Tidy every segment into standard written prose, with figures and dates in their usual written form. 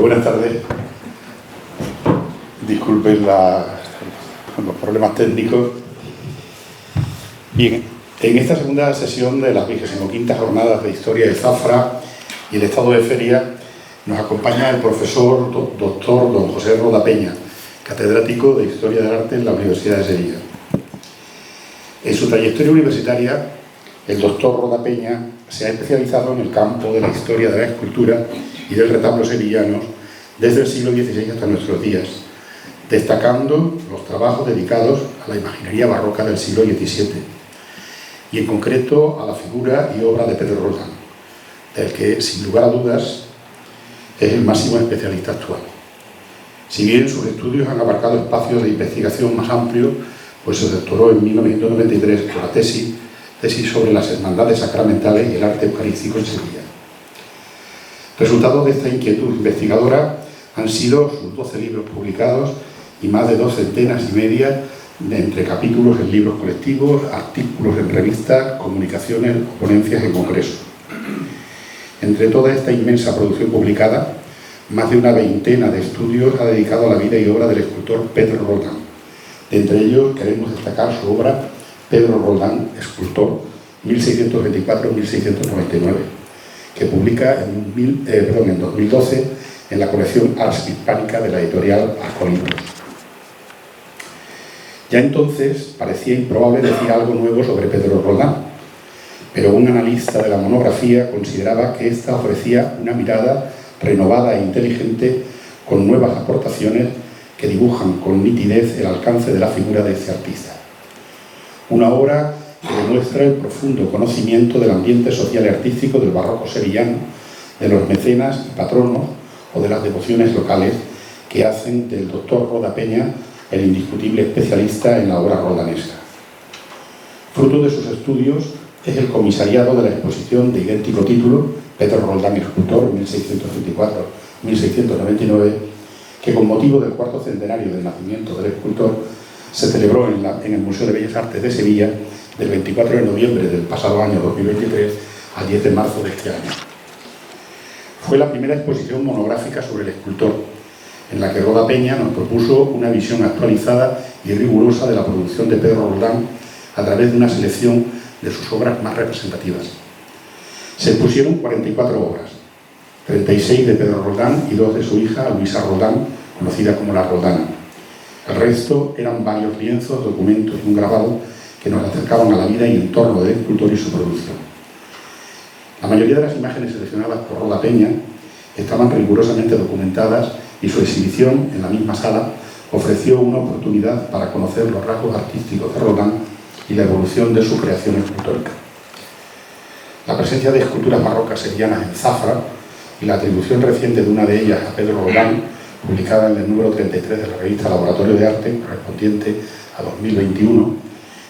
Buenas tardes. Disculpen los problemas técnicos. Bien, en esta segunda sesión de las 25ª Jornadas de Historia de Zafra y el Estado de Feria nos acompaña el profesor doctor don José Roda Peña, catedrático de Historia del Arte en la Universidad de Sevilla. En su trayectoria universitaria, el doctor Roda Peña se ha especializado en el campo de la historia de la escultura y del retablo sevillanos desde el siglo XVI hasta nuestros días, destacando los trabajos dedicados a la imaginería barroca del siglo XVII y en concreto a la figura y obra de Pedro Roldán, del que, sin lugar a dudas, es el máximo especialista actual. Si bien sus estudios han abarcado espacios de investigación más amplios, pues se doctoró en 1993 con la tesis sobre las hermandades sacramentales y el arte eucarístico en Sevilla. Resultado de esta inquietud investigadora han sido sus 12 libros publicados y más de 2 centenas y media entre capítulos en libros colectivos, artículos en revistas, comunicaciones o ponencias en congresos. Entre toda esta inmensa producción publicada, más de una veintena de estudios ha dedicado a la vida y obra del escultor Pedro Roldán. De entre ellos queremos destacar su obra Pedro Roldán, escultor, 1624-1699, que publica en 2012 en la colección Ars Hispánica de la editorial Arcolibros. Ya entonces parecía improbable decir algo nuevo sobre Pedro Roldán, pero un analista de la monografía consideraba que ésta ofrecía una mirada renovada e inteligente con nuevas aportaciones que dibujan con nitidez el alcance de la figura de este artista. Una obra que demuestra el profundo conocimiento del ambiente social y artístico del barroco sevillano, de los mecenas y patronos o de las devociones locales que hacen del doctor Roda Peña el indiscutible especialista en la obra roldanesca. Fruto de sus estudios es el comisariado de la exposición de idéntico título, Pedro Roldán, escultor, 1624-1699, que con motivo del 4º centenario del nacimiento del escultor se celebró en el Museo de Bellas Artes de Sevilla del 24 de noviembre del pasado año 2023 al 10 de marzo de este año. Fue la primera exposición monográfica sobre el escultor, en la que Roda Peña nos propuso una visión actualizada y rigurosa de la producción de Pedro Roldán a través de una selección de sus obras más representativas. Se expusieron 44 obras, 36 de Pedro Roldán y 2 de su hija Luisa Roldán, conocida como la Roldana. El resto eran varios lienzos, documentos y un grabado que nos acercaban a la vida y entorno del escultor y su producción. La mayoría de las imágenes seleccionadas por Roda Peña estaban rigurosamente documentadas y su exhibición en la misma sala ofreció una oportunidad para conocer los rasgos artísticos de Roldán y la evolución de su creación escultórica. La presencia de esculturas barrocas sevillanas en Zafra y la atribución reciente de una de ellas a Pedro Roldán, publicada en el número 33 de la revista Laboratorio de Arte, correspondiente a 2021,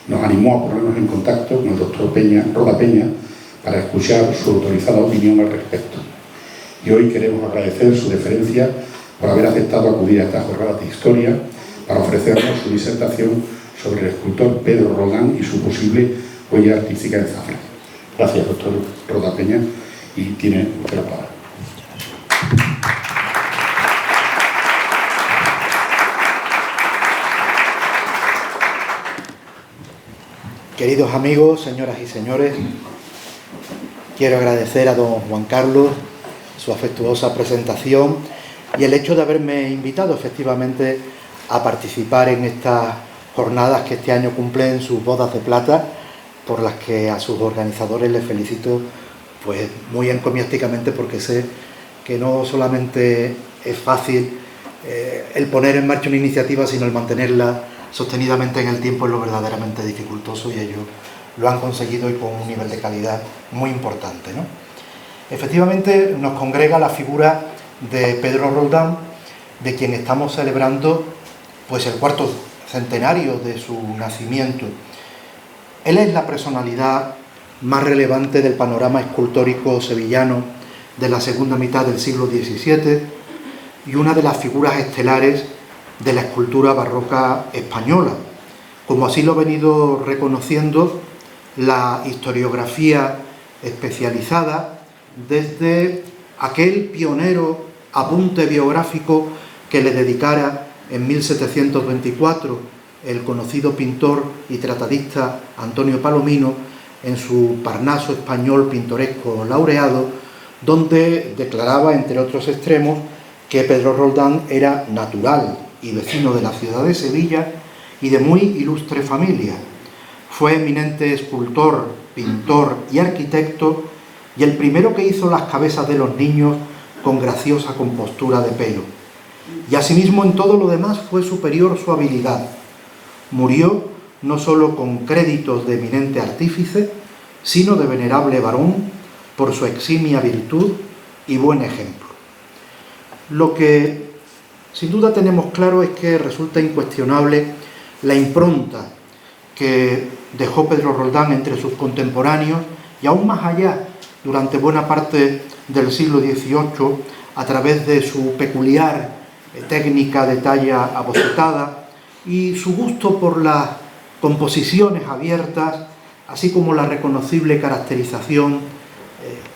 nos animó a ponernos en contacto con el doctor Roda Peña para escuchar su autorizada opinión al respecto. Y hoy queremos agradecer su deferencia por haber aceptado acudir a estas jornadas de historia para ofrecernos su disertación sobre el escultor Pedro Roldán y su posible huella artística en Zafra. Gracias, doctor Roda Peña, y tiene usted la palabra. Queridos amigos, señoras y señores, quiero agradecer a don Juan Carlos su afectuosa presentación y el hecho de haberme invitado efectivamente a participar en estas jornadas que este año cumplen sus bodas de plata, por las que a sus organizadores les felicito pues muy encomiásticamente, porque sé que no solamente es fácil el poner en marcha una iniciativa, sino el mantenerla sostenidamente en el tiempo es lo verdaderamente dificultoso, y ellos lo han conseguido y con un nivel de calidad muy importante, ¿no? Efectivamente nos congrega la figura de Pedro Roldán, de quien estamos celebrando pues el 4º centenario de su nacimiento. Él es la personalidad más relevante del panorama escultórico sevillano de la segunda mitad del siglo XVII y una de las figuras estelares de la escultura barroca española, como así lo ha venido reconociendo la historiografía especializada desde aquel pionero apunte biográfico que le dedicara en 1724 el conocido pintor y tratadista Antonio Palomino en su Parnaso español pintoresco laureado, donde declaraba, entre otros extremos, que Pedro Roldán era natural y vecino de la ciudad de Sevilla y de muy ilustre familia. Fue eminente escultor, pintor y arquitecto, y el primero que hizo las cabezas de los niños con graciosa compostura de pelo. Y asimismo en todo lo demás fue superior su habilidad. Murió no solo con créditos de eminente artífice, sino de venerable varón por su eximia virtud y buen ejemplo. Lo que sin duda tenemos claro es que resulta incuestionable la impronta que dejó Pedro Roldán entre sus contemporáneos y aún más allá, durante buena parte del siglo XVIII, a través de su peculiar técnica de talla abocetada y su gusto por las composiciones abiertas, así como la reconocible caracterización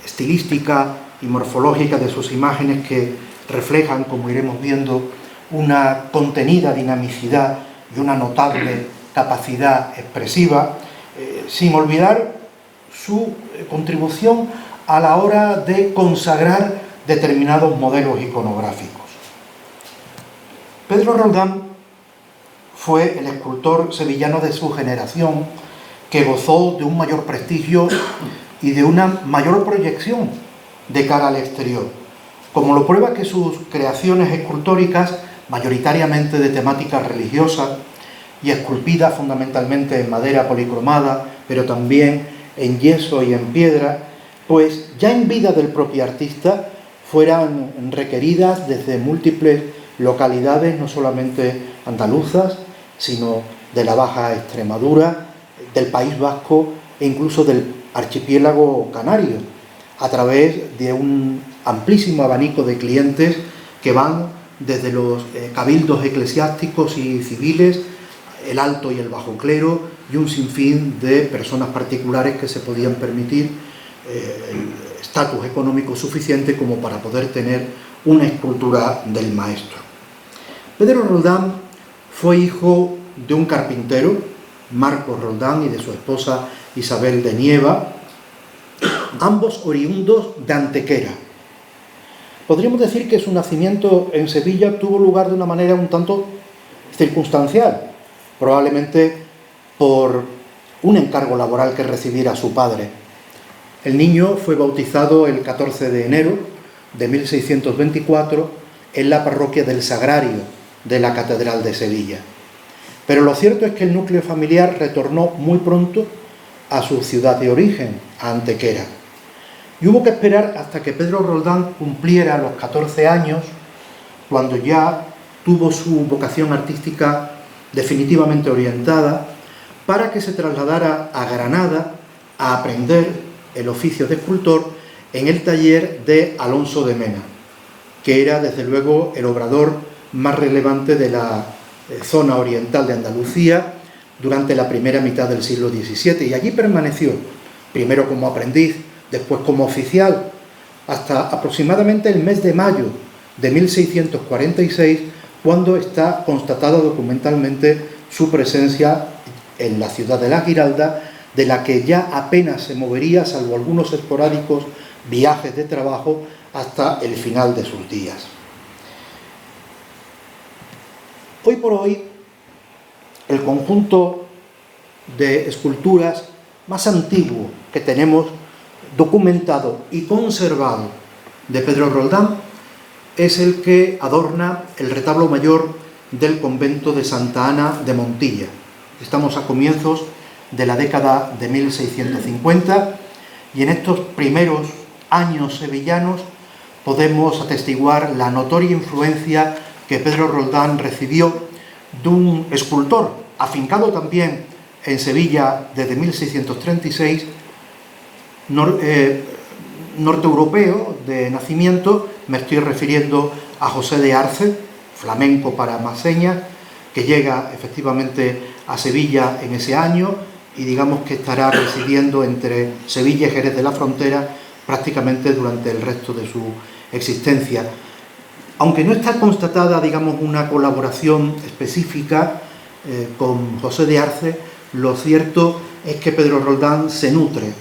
estilística y morfológica de sus imágenes que reflejan, como iremos viendo, una contenida dinamicidad y una notable capacidad expresiva, sin olvidar su contribución a la hora de consagrar determinados modelos iconográficos. Pedro Roldán fue el escultor sevillano de su generación que gozó de un mayor prestigio y de una mayor proyección de cara al exterior, como lo prueba que sus creaciones escultóricas, mayoritariamente de temática religiosa y esculpidas fundamentalmente en madera policromada, pero también en yeso y en piedra, pues ya en vida del propio artista fueran requeridas desde múltiples localidades, no solamente andaluzas, sino de la Baja Extremadura, del País Vasco e incluso del archipiélago canario, a través de un amplísimo abanico de clientes que van desde los cabildos eclesiásticos y civiles, el alto y el bajo clero, y un sinfín de personas particulares que se podían permitir el estatus económico suficiente como para poder tener una escultura del maestro. Pedro Roldán fue hijo de un carpintero, Marcos Roldán, y de su esposa Isabel de Nieva, ambos oriundos de Antequera. Podríamos decir que su nacimiento en Sevilla tuvo lugar de una manera un tanto circunstancial, probablemente por un encargo laboral que recibiera su padre. El niño fue bautizado el 14 de enero de 1624 en la parroquia del Sagrario de la Catedral de Sevilla. Pero lo cierto es que el núcleo familiar retornó muy pronto a su ciudad de origen, a Antequera. Y hubo que esperar hasta que Pedro Roldán cumpliera los 14 años, cuando ya tuvo su vocación artística definitivamente orientada, para que se trasladara a Granada a aprender el oficio de escultor en el taller de Alonso de Mena, que era desde luego el obrador más relevante de la zona oriental de Andalucía durante la primera mitad del siglo XVII, y allí permaneció, primero como aprendiz, después como oficial, hasta aproximadamente el mes de mayo de 1646, cuando está constatada documentalmente su presencia en la ciudad de La Giralda, de la que ya apenas se movería, salvo algunos esporádicos viajes de trabajo, hasta el final de sus días. Hoy por hoy, el conjunto de esculturas más antiguo que tenemos documentado y conservado de Pedro Roldán es el que adorna el retablo mayor del convento de Santa Ana de Montilla. Estamos a comienzos de la década de 1650 y en estos primeros años sevillanos podemos atestiguar la notoria influencia que Pedro Roldán recibió de un escultor afincado también en Sevilla desde 1636, norteeuropeo de nacimiento. Me estoy refiriendo a José de Arce, flamenco para más señas, que llega efectivamente a Sevilla en ese año y digamos que estará residiendo entre Sevilla y Jerez de la Frontera prácticamente durante el resto de su existencia. Aunque no está constatada, digamos, una colaboración específica con José de Arce, lo cierto es que Pedro Roldán se nutre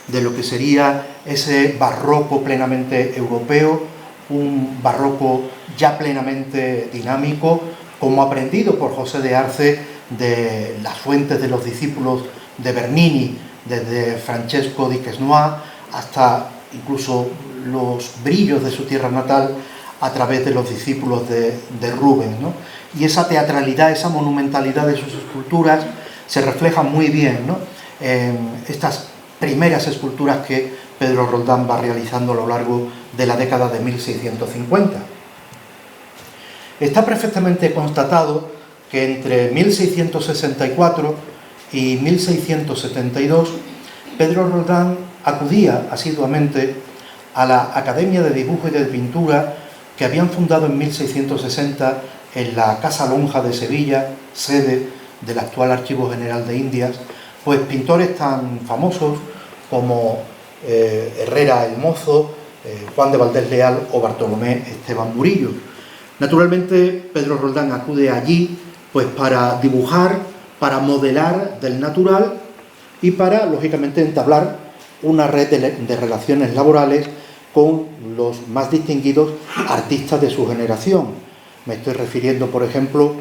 de lo que sería ese barroco plenamente europeo, un barroco ya plenamente dinámico, como aprendido por José de Arce de las fuentes de los discípulos de Bernini, desde Francesco di Quesnoy hasta incluso los brillos de su tierra natal a través de los discípulos de Rubens, ¿no? Y esa teatralidad, esa monumentalidad de sus esculturas se refleja muy bien, ¿no?, en estas primeras esculturas que Pedro Roldán va realizando a lo largo de la década de 1650. Está perfectamente constatado que entre 1664 y 1672 Pedro Roldán acudía asiduamente a la Academia de Dibujo y de Pintura que habían fundado en 1660 en la Casa Lonja de Sevilla, sede del actual Archivo General de Indias, pues pintores tan famosos como Herrera el Mozo, Juan de Valdés Leal o Bartolomé Esteban Murillo. Naturalmente, Pedro Roldán acude allí pues para dibujar, para modelar del natural y para, lógicamente, entablar una red de relaciones laborales con los más distinguidos artistas de su generación. Me estoy refiriendo, por ejemplo,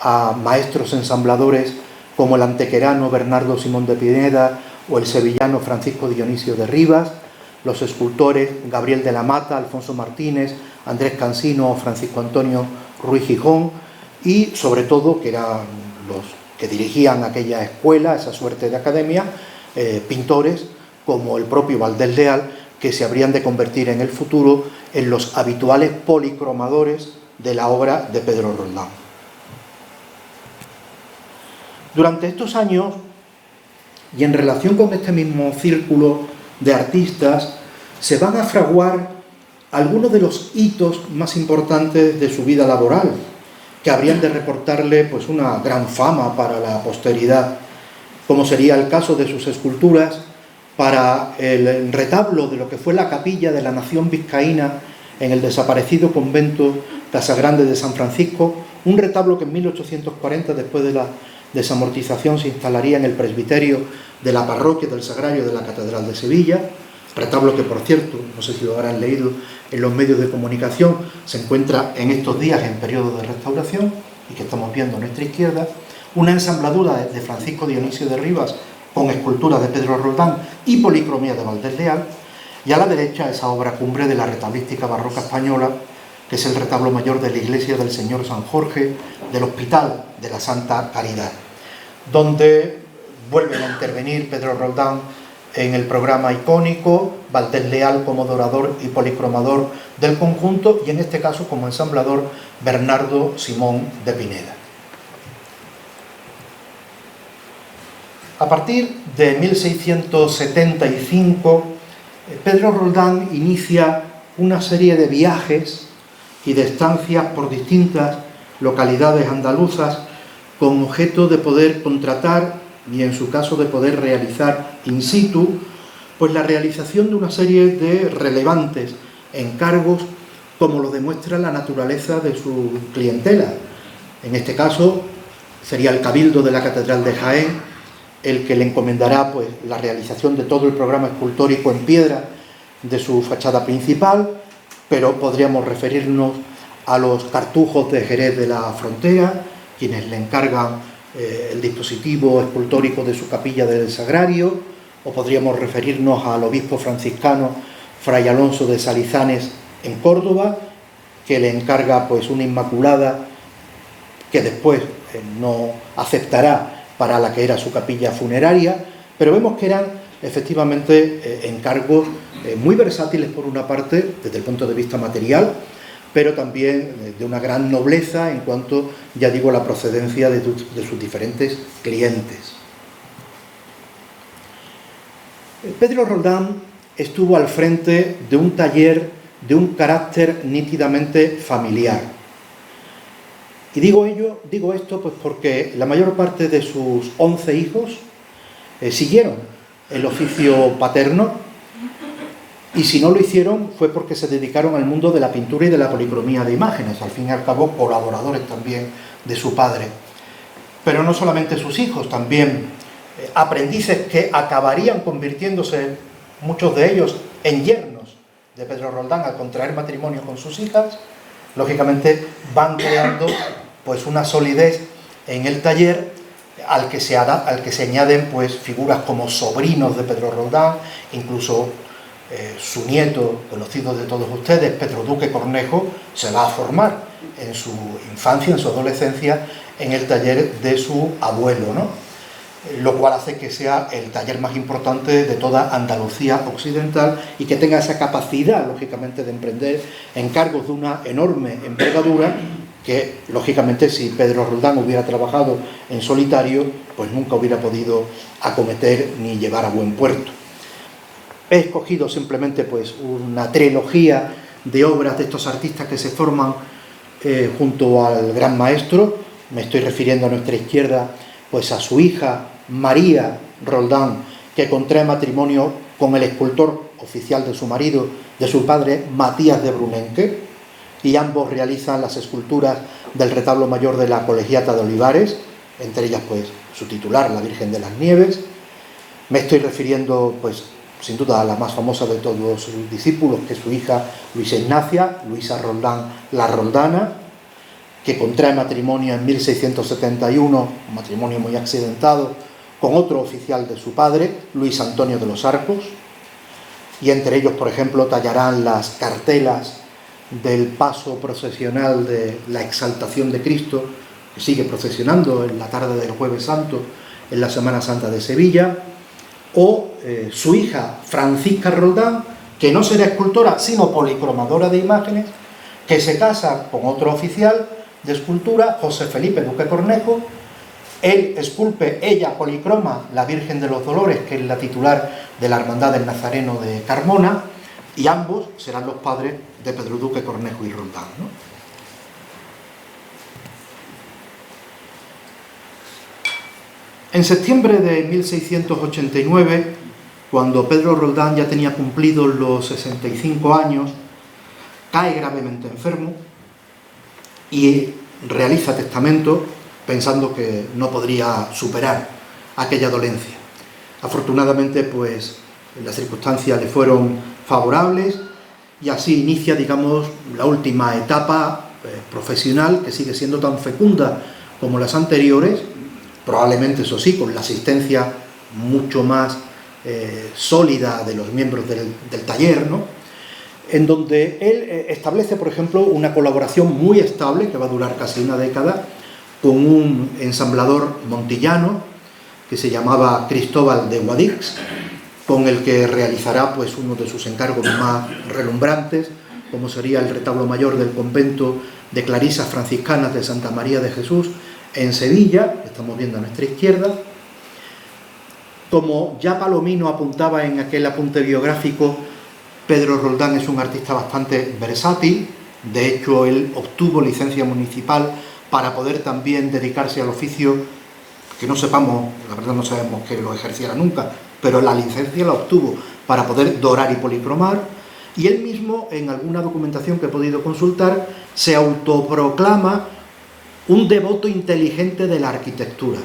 a maestros ensambladores como el antequerano Bernardo Simón de Pineda o el sevillano Francisco Dionisio de Rivas, los escultores Gabriel de la Mata, Alfonso Martínez, Andrés Cansino o Francisco Antonio Ruiz Gijón, y sobre todo, que eran los que dirigían aquella escuela, esa suerte de academia, pintores como el propio Valdés Leal, que se habrían de convertir en el futuro en los habituales policromadores de la obra de Pedro Roldán. Durante estos años, y en relación con este mismo círculo de artistas, se van a fraguar algunos de los hitos más importantes de su vida laboral, que habrían de reportarle pues una gran fama para la posteridad, como sería el caso de sus esculturas para el retablo de lo que fue la capilla de la Nación Vizcaína en el desaparecido convento Casagrande de San Francisco, un retablo que en 1840, después de la desamortización, se instalaría en el presbiterio de la parroquia del Sagrario de la Catedral de Sevilla, retablo que, por cierto, no sé si lo habrán leído en los medios de comunicación, se encuentra en estos días en periodo de restauración y que estamos viendo a nuestra izquierda, una ensambladura de Francisco Dionisio de Rivas con esculturas de Pedro Roldán y policromía de Valdés Leal, y a la derecha esa obra cumbre de la retablística barroca española, que es el retablo mayor de la iglesia del Señor San Jorge del Hospital de la Santa Caridad, donde vuelven a intervenir Pedro Roldán en el programa icónico, Valdés Leal como dorador y policromador del conjunto, y en este caso como ensamblador Bernardo Simón de Pineda. A partir de 1675, Pedro Roldán inicia una serie de viajes y de estancias por distintas localidades andaluzas con objeto de poder contratar y, en su caso, de poder realizar in situ pues la realización de una serie de relevantes encargos, como lo demuestra la naturaleza de su clientela. En este caso sería el Cabildo de la Catedral de Jaén el que le encomendará pues la realización de todo el programa escultórico en piedra de su fachada principal, pero podríamos referirnos a los Cartujos de Jerez de la Frontera, quienes le encargan el dispositivo escultórico de su capilla del Sagrario, o podríamos referirnos al obispo franciscano Fray Alonso de Salizanes en Córdoba, que le encarga pues una Inmaculada que después no aceptará para la que era su capilla funeraria, pero vemos que eran efectivamente encargos muy versátiles por una parte, desde el punto de vista material, pero también de una gran nobleza en cuanto, ya digo, a la procedencia de sus diferentes clientes. Pedro Roldán estuvo al frente de un taller de un carácter nítidamente familiar. Y digo esto pues porque la mayor parte de sus 11 hijos siguieron el oficio paterno, y si no lo hicieron fue porque se dedicaron al mundo de la pintura y de la policromía de imágenes, al fin y al cabo colaboradores también de su padre. Pero no solamente sus hijos, también aprendices que acabarían convirtiéndose, muchos de ellos, en yernos de Pedro Roldán al contraer matrimonio con sus hijas. Lógicamente van creando pues una solidez en el taller al que se añaden pues figuras como sobrinos de Pedro Roldán, incluso su nieto, conocido de todos ustedes, Pedro Duque Cornejo, se va a formar en su infancia, en su adolescencia, en el taller de su abuelo, ¿no? Lo cual hace que sea el taller más importante de toda Andalucía occidental y que tenga esa capacidad, lógicamente, de emprender encargos de una enorme envergadura que, lógicamente, si Pedro Roldán hubiera trabajado en solitario, pues nunca hubiera podido acometer ni llevar a buen puerto. He escogido simplemente pues una trilogía de obras de estos artistas que se forman junto al gran maestro. Me estoy refiriendo a nuestra izquierda pues a su hija María Roldán, que contrae matrimonio con el escultor oficial de su marido, de su padre, Matías de Brunenque, y ambos realizan las esculturas del retablo mayor de la Colegiata de Olivares, entre ellas pues su titular, la Virgen de las Nieves. Me estoy refiriendo pues sin duda a la más famosa de todos sus discípulos, que es su hija Luisa Ignacia, Luisa Roldán la Roldana, que contrae matrimonio en 1671, un matrimonio muy accidentado, con otro oficial de su padre, Luis Antonio de los Arcos, y entre ellos, por ejemplo, tallarán las cartelas del paso procesional de la Exaltación de Cristo, que sigue procesionando en la tarde del Jueves Santo, en la Semana Santa de Sevilla, o su hija Francisca Roldán, que no será escultora, sino policromadora de imágenes, que se casa con otro oficial de escultura, José Felipe Duque Cornejo. Él esculpe, ella policroma la Virgen de los Dolores, que es la titular de la Hermandad del Nazareno de Carmona, y ambos serán los padres de Pedro Duque Cornejo y Roldán, ¿no? En septiembre de 1689, cuando Pedro Roldán ya tenía cumplidos los 65 años, cae gravemente enfermo y realiza testamento pensando que no podría superar aquella dolencia. Afortunadamente, pues las circunstancias le fueron favorables y así inicia, digamos, la última etapa profesional, que sigue siendo tan fecunda como las anteriores, probablemente, eso sí, con la asistencia mucho más sólida de los miembros del taller, ¿no? En donde él establece, por ejemplo, una colaboración muy estable, que va a durar casi una década, con un ensamblador montillano que se llamaba Cristóbal de Guadix, con el que realizará pues uno de sus encargos más relumbrantes, como sería el retablo mayor del convento de Clarisas Franciscanas de Santa María de Jesús en Sevilla, que estamos viendo a nuestra izquierda. Como ya Palomino apuntaba en aquel apunte biográfico, Pedro Roldán es un artista bastante versátil. De hecho, él obtuvo licencia municipal para poder también dedicarse al oficio, que no sepamos, la verdad no sabemos que lo ejerciera nunca, pero la licencia la obtuvo para poder dorar y policromar, y él mismo, en alguna documentación que he podido consultar, se autoproclama un devoto inteligente de la arquitectura,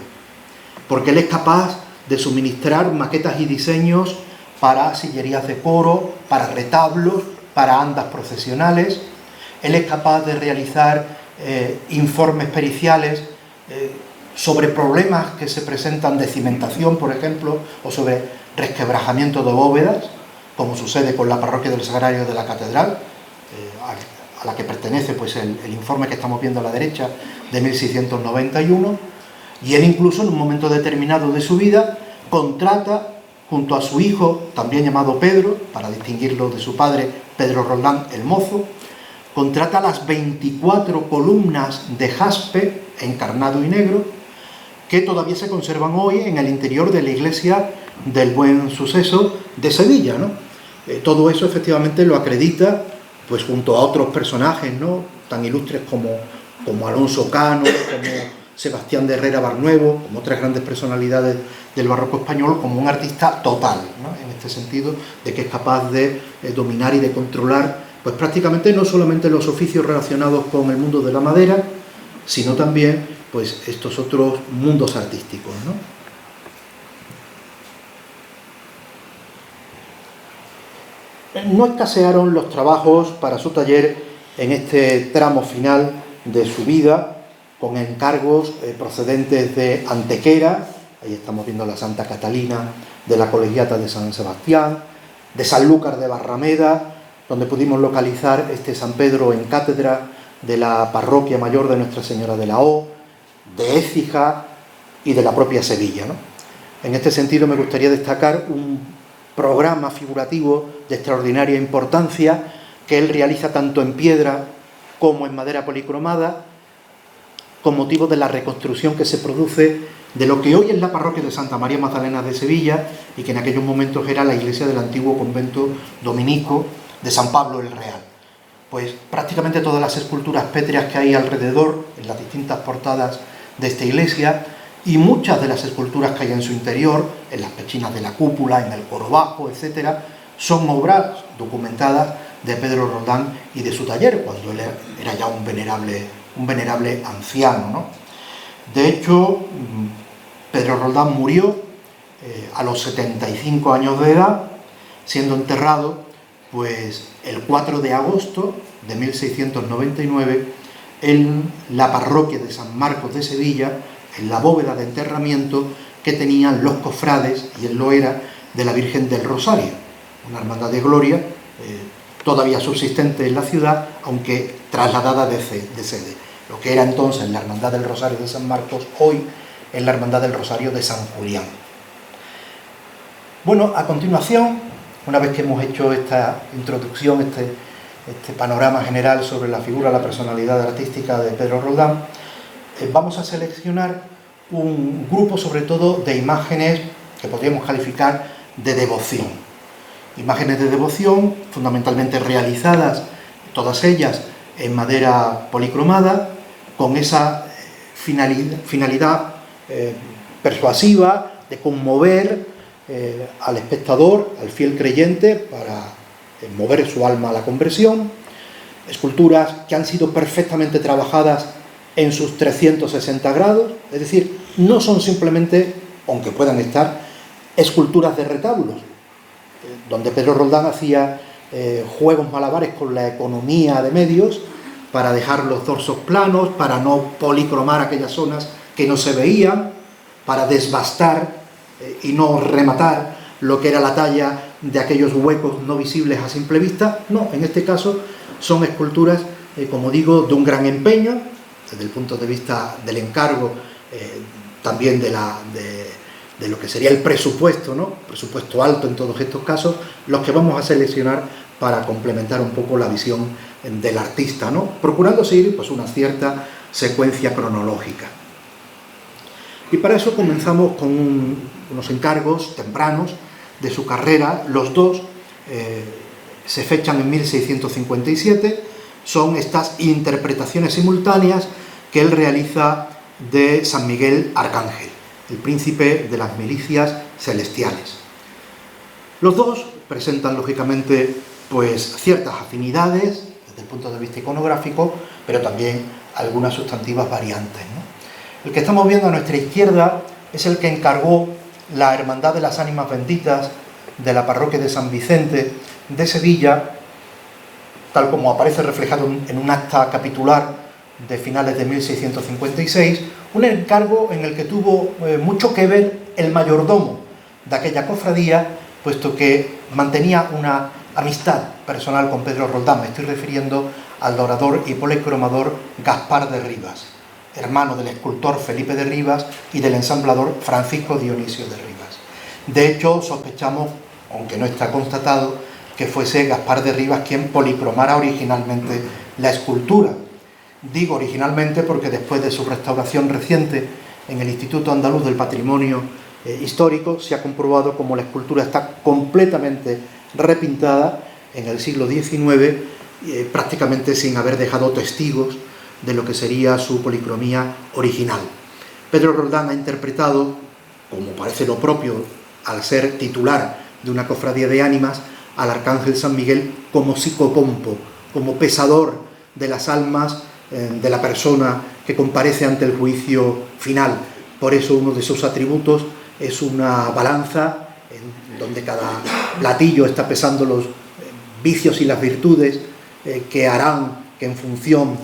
porque él es capaz de suministrar maquetas y diseños para sillerías de coro, para retablos, para andas procesionales. Él es capaz de realizar informes periciales sobre problemas que se presentan de cimentación, por ejemplo, o sobre resquebrajamiento de bóvedas, como sucede con la parroquia del Sagrario de la Catedral, a la que pertenece pues, el informe que estamos viendo a la derecha, de 1691, y él incluso en un momento determinado de su vida contrata, junto a su hijo, también llamado Pedro, para distinguirlo de su padre, Pedro Roldán el Mozo, contrata las 24 columnas de jaspe encarnado y negro que todavía se conservan hoy en el interior de la iglesia del Buen Suceso de Sevilla, ¿no? Todo eso efectivamente lo acredita pues junto a otros personajes, ¿no?, tan ilustres como Alonso Cano, como Sebastián de Herrera Barnuevo, como otras grandes personalidades del barroco español, como un artista total, ¿no? En este sentido de que es capaz de dominar y de controlar pues prácticamente no solamente los oficios relacionados con el mundo de la madera, sino también pues estos otros mundos artísticos, ¿no? No escasearon los trabajos para su taller en este tramo final de su vida, con encargos procedentes de Antequera, ahí estamos viendo la Santa Catalina de la Colegiata de San Sebastián, de Sanlúcar de Barrameda, donde pudimos localizar este San Pedro en cátedra de la parroquia mayor de Nuestra Señora de la O, de Écija y de la propia Sevilla, ¿no? En este sentido me gustaría destacar un programa figurativo de extraordinaria importancia que él realiza tanto en piedra como en madera policromada, con motivo de la reconstrucción que se produce de lo que hoy es la parroquia de Santa María Magdalena de Sevilla y que en aquellos momentos era la iglesia del antiguo convento dominico de San Pablo el Real. Pues prácticamente todas las esculturas pétreas que hay alrededor, en las distintas portadas de esta iglesia, y muchas de las esculturas que hay en su interior, en las pechinas de la cúpula, en el coro bajo, etc., son obras documentadas de Pedro Roldán y de su taller, cuando él era ya un venerable anciano, ¿no? De hecho, Pedro Roldán murió a los 75 años de edad, siendo enterrado pues, el 4 de agosto de 1699 en la parroquia de San Marcos de Sevilla, en la bóveda de enterramiento que tenían los cofrades, y él lo era, de la Virgen del Rosario, una hermandad de gloria todavía subsistente en la ciudad, aunque trasladada de sede. Lo que era entonces la Hermandad del Rosario de San Marcos, hoy es la Hermandad del Rosario de San Julián. Bueno, a continuación, una vez que hemos hecho esta introducción, este panorama general sobre la figura, la personalidad artística de Pedro Roldán, vamos a seleccionar un grupo sobre todo de imágenes que podríamos calificar de devoción. Imágenes de devoción fundamentalmente realizadas, todas ellas en madera policromada, con esa finalidad persuasiva de conmover al espectador, al fiel creyente, para mover su alma a la conversión. Esculturas que han sido perfectamente trabajadas en sus 360 grados, es decir, no son simplemente, aunque puedan estar, esculturas de retablos, donde Pedro Roldán hacía juegos malabares con la economía de medios para dejar los dorsos planos, para no policromar aquellas zonas que no se veían, para desbastar y no rematar lo que era la talla de aquellos huecos no visibles a simple vista. No, en este caso son esculturas, como digo, de un gran empeño, desde el punto de vista del encargo, también de lo que sería el presupuesto, ¿no? Presupuesto alto en todos estos casos, los que vamos a seleccionar para complementar un poco la visión del artista, ¿no? Procurando seguir pues, una cierta secuencia cronológica. Y para eso comenzamos con unos encargos tempranos de su carrera. Los dos se fechan en 1657, son estas interpretaciones simultáneas que él realiza de San Miguel Arcángel, el príncipe de las milicias celestiales. Los dos presentan lógicamente pues ciertas afinidades desde el punto de vista iconográfico, pero también algunas sustantivas variantes, ¿no? El que estamos viendo a nuestra izquierda es el que encargó la Hermandad de las Ánimas Benditas de la parroquia de San Vicente de Sevilla, tal como aparece reflejado en un acta capitular de finales de 1656, un encargo en el que tuvo mucho que ver el mayordomo de aquella cofradía, puesto que mantenía una amistad personal con Pedro Roldán. Me estoy refiriendo al dorador y policromador Gaspar de Rivas, hermano del escultor Felipe de Rivas y del ensamblador Francisco Dionisio de Rivas. De hecho, sospechamos, aunque no está constatado, que fuese Gaspar de Rivas quien policromara originalmente la escultura. Digo originalmente porque después de su restauración reciente en el Instituto Andaluz del Patrimonio Histórico se ha comprobado como la escultura está completamente repintada en el siglo XIX, prácticamente sin haber dejado testigos de lo que sería su policromía original. Pedro Roldán ha interpretado, como parece lo propio al ser titular de una cofradía de ánimas, al arcángel San Miguel como psicopompo, como pesador de las almas de la persona que comparece ante el juicio final. Por eso uno de sus atributos es una balanza en donde cada platillo está pesando los vicios y las virtudes que harán que en función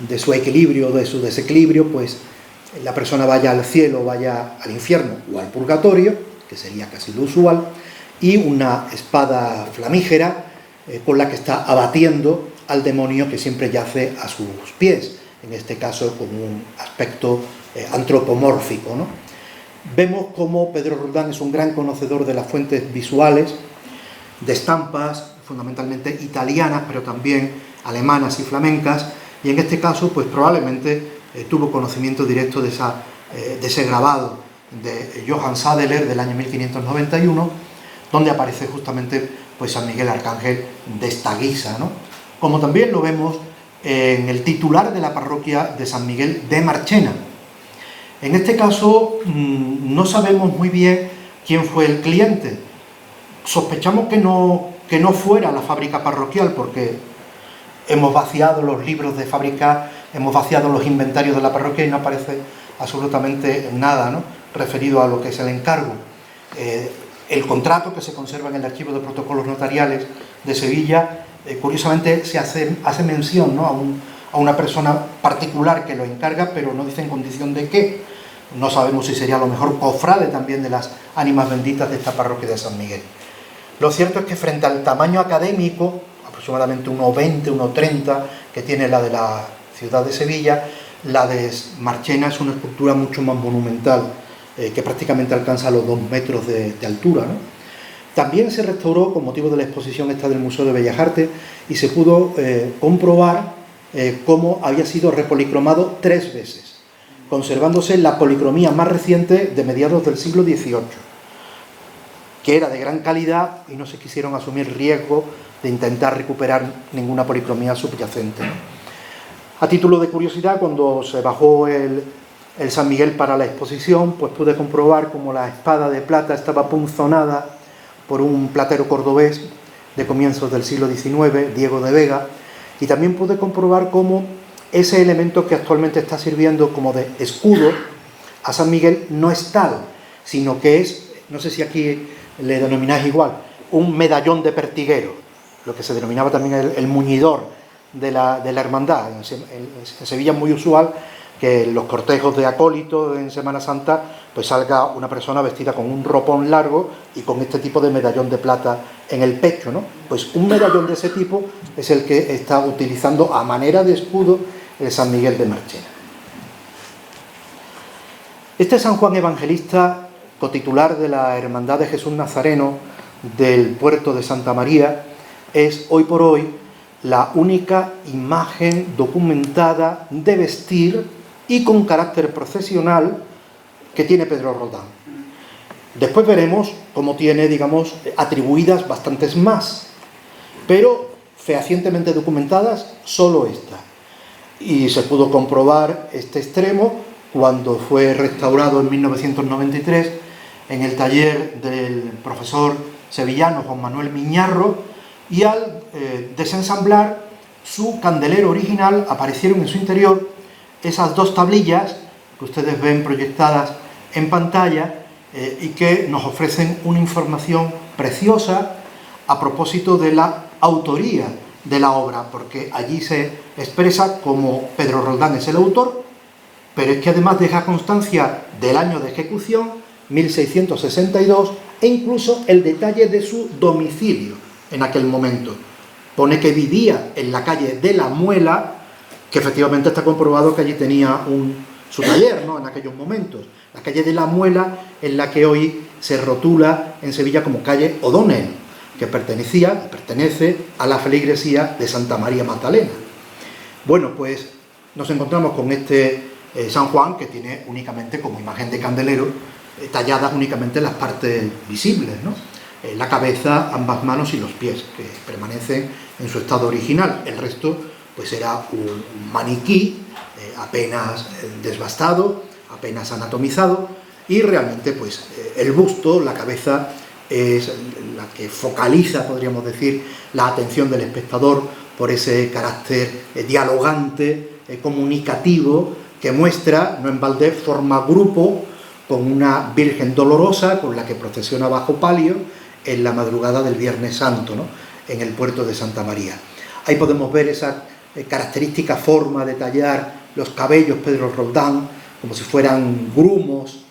de su equilibrio o de su desequilibrio, pues la persona vaya al cielo, vaya al infierno o al purgatorio, que sería casi lo usual, y una espada flamígera con la que está abatiendo al demonio que siempre yace a sus pies, en este caso con un aspecto antropomórfico, ¿no? Vemos cómo Pedro Roldán es un gran conocedor de las fuentes visuales, de estampas, fundamentalmente italianas, pero también alemanas y flamencas, y en este caso, pues probablemente tuvo conocimiento directo de ese grabado de Johann Sadeler del año 1591, donde aparece justamente pues San Miguel Arcángel de esta guisa, ¿no? Como también lo vemos en el titular de la parroquia de San Miguel de Marchena. En este caso no sabemos muy bien quién fue el cliente. Sospechamos que no fuera la fábrica parroquial, porque hemos vaciado los libros de fábrica, hemos vaciado los inventarios de la parroquia y no aparece absolutamente nada, ¿no?, referido a lo que es el encargo. El contrato que se conserva en el archivo de protocolos notariales de Sevilla, curiosamente se hace mención, ¿no?, a una persona particular que lo encarga, pero no dice en condición de qué. No sabemos si sería a lo mejor cofrade también de las ánimas benditas de esta parroquia de San Miguel. Lo cierto es que frente al tamaño académico, aproximadamente 1,20, 1,30, que tiene la de la ciudad de Sevilla, la de Marchena es una escultura mucho más monumental, que prácticamente alcanza los 2 metros de altura, ¿no? También se restauró con motivo de la exposición esta del Museo de Bellas Artes y se pudo comprobar cómo había sido repolicromado 3 veces, conservándose la policromía más reciente de mediados del siglo XVIII, que era de gran calidad y no se quisieron asumir riesgo de intentar recuperar ninguna policromía subyacente, ¿no? A título de curiosidad, cuando se bajó el San Miguel para la exposición, pues pude comprobar cómo la espada de plata estaba punzonada por un platero cordobés de comienzos del siglo XIX, Diego de Vega, y también pude comprobar cómo ese elemento que actualmente está sirviendo como de escudo a San Miguel no es tal, sino que es, no sé si aquí le denomináis igual, un medallón de pertiguero, lo que se denominaba también el muñidor de la hermandad. En Sevilla es muy usual que en los cortejos de acólitos en Semana Santa pues salga una persona vestida con un ropón largo y con este tipo de medallón de plata en el pecho, ¿no? Pues un medallón de ese tipo es el que está utilizando a manera de escudo el San Miguel de Marchena. Este San Juan Evangelista, cotitular de la Hermandad de Jesús Nazareno del puerto de Santa María, es hoy por hoy la única imagen documentada de vestir y con carácter procesional que tiene Pedro Roldán. Después veremos cómo tiene, digamos, atribuidas bastantes más, pero fehacientemente documentadas solo esta. Y se pudo comprobar este extremo cuando fue restaurado en 1993 en el taller del profesor sevillano Juan Manuel Miñarro, y al desensamblar su candelero original aparecieron en su interior esas 2 tablillas que ustedes ven proyectadas en pantalla y que nos ofrecen una información preciosa a propósito de la autoría de la obra, porque allí se expresa como Pedro Roldán es el autor, pero es que además deja constancia del año de ejecución, 1662, e incluso el detalle de su domicilio en aquel momento. Pone que vivía en la calle de la Muela, que efectivamente está comprobado que allí tenía su taller, ¿no?, en aquellos momentos. La calle de la Muela, en la que hoy se rotula en Sevilla como calle O'Donnell, que pertenecía y pertenece a la feligresía de Santa María Magdalena. Bueno, pues nos encontramos con este San Juan, que tiene únicamente como imagen de candelero talladas únicamente las partes visibles, ¿no?, la cabeza, ambas manos y los pies, que permanecen en su estado original. El resto pues era un maniquí apenas desbastado, apenas anatomizado, y realmente pues el busto, la cabeza, es la que focaliza, podríamos decir, la atención del espectador por ese carácter dialogante, comunicativo, que muestra, no en balde, forma grupo con una Virgen dolorosa con la que procesiona bajo palio en la madrugada del Viernes Santo, ¿no?, en el puerto de Santa María. Ahí podemos ver esa característica forma de tallar los cabellos Pedro Roldán, como si fueran grumos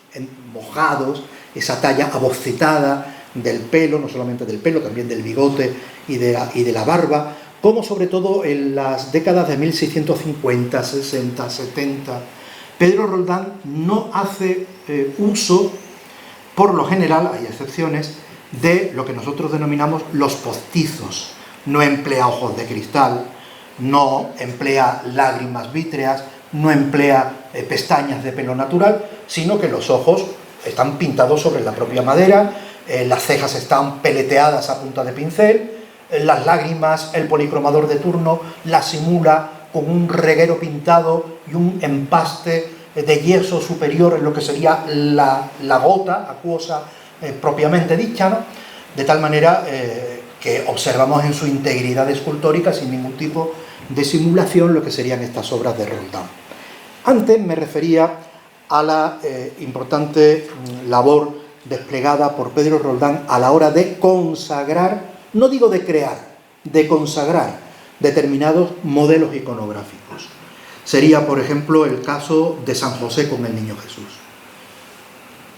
mojados, esa talla abocetada del pelo, no solamente del pelo, también del bigote y de la barba, como sobre todo en las décadas de 1650, 60, 70, Pedro Roldán no hace uso, por lo general, hay excepciones, de lo que nosotros denominamos los postizos. No emplea ojos de cristal, no emplea lágrimas vítreas, no emplea pestañas de pelo natural, sino que los ojos están pintados sobre la propia madera, las cejas están peleteadas a punta de pincel, las lágrimas, el policromador de turno las simula con un reguero pintado y un empaste de yeso superior en lo que sería la gota acuosa propiamente dicha, ¿no?, de tal manera que observamos en su integridad escultórica, sin ningún tipo de simulación, lo que serían estas obras de Roldán. Antes me refería a la importante labor desplegada por Pedro Roldán a la hora de consagrar, no digo de crear, de consagrar determinados modelos iconográficos. Sería, por ejemplo, el caso de San José con el Niño Jesús.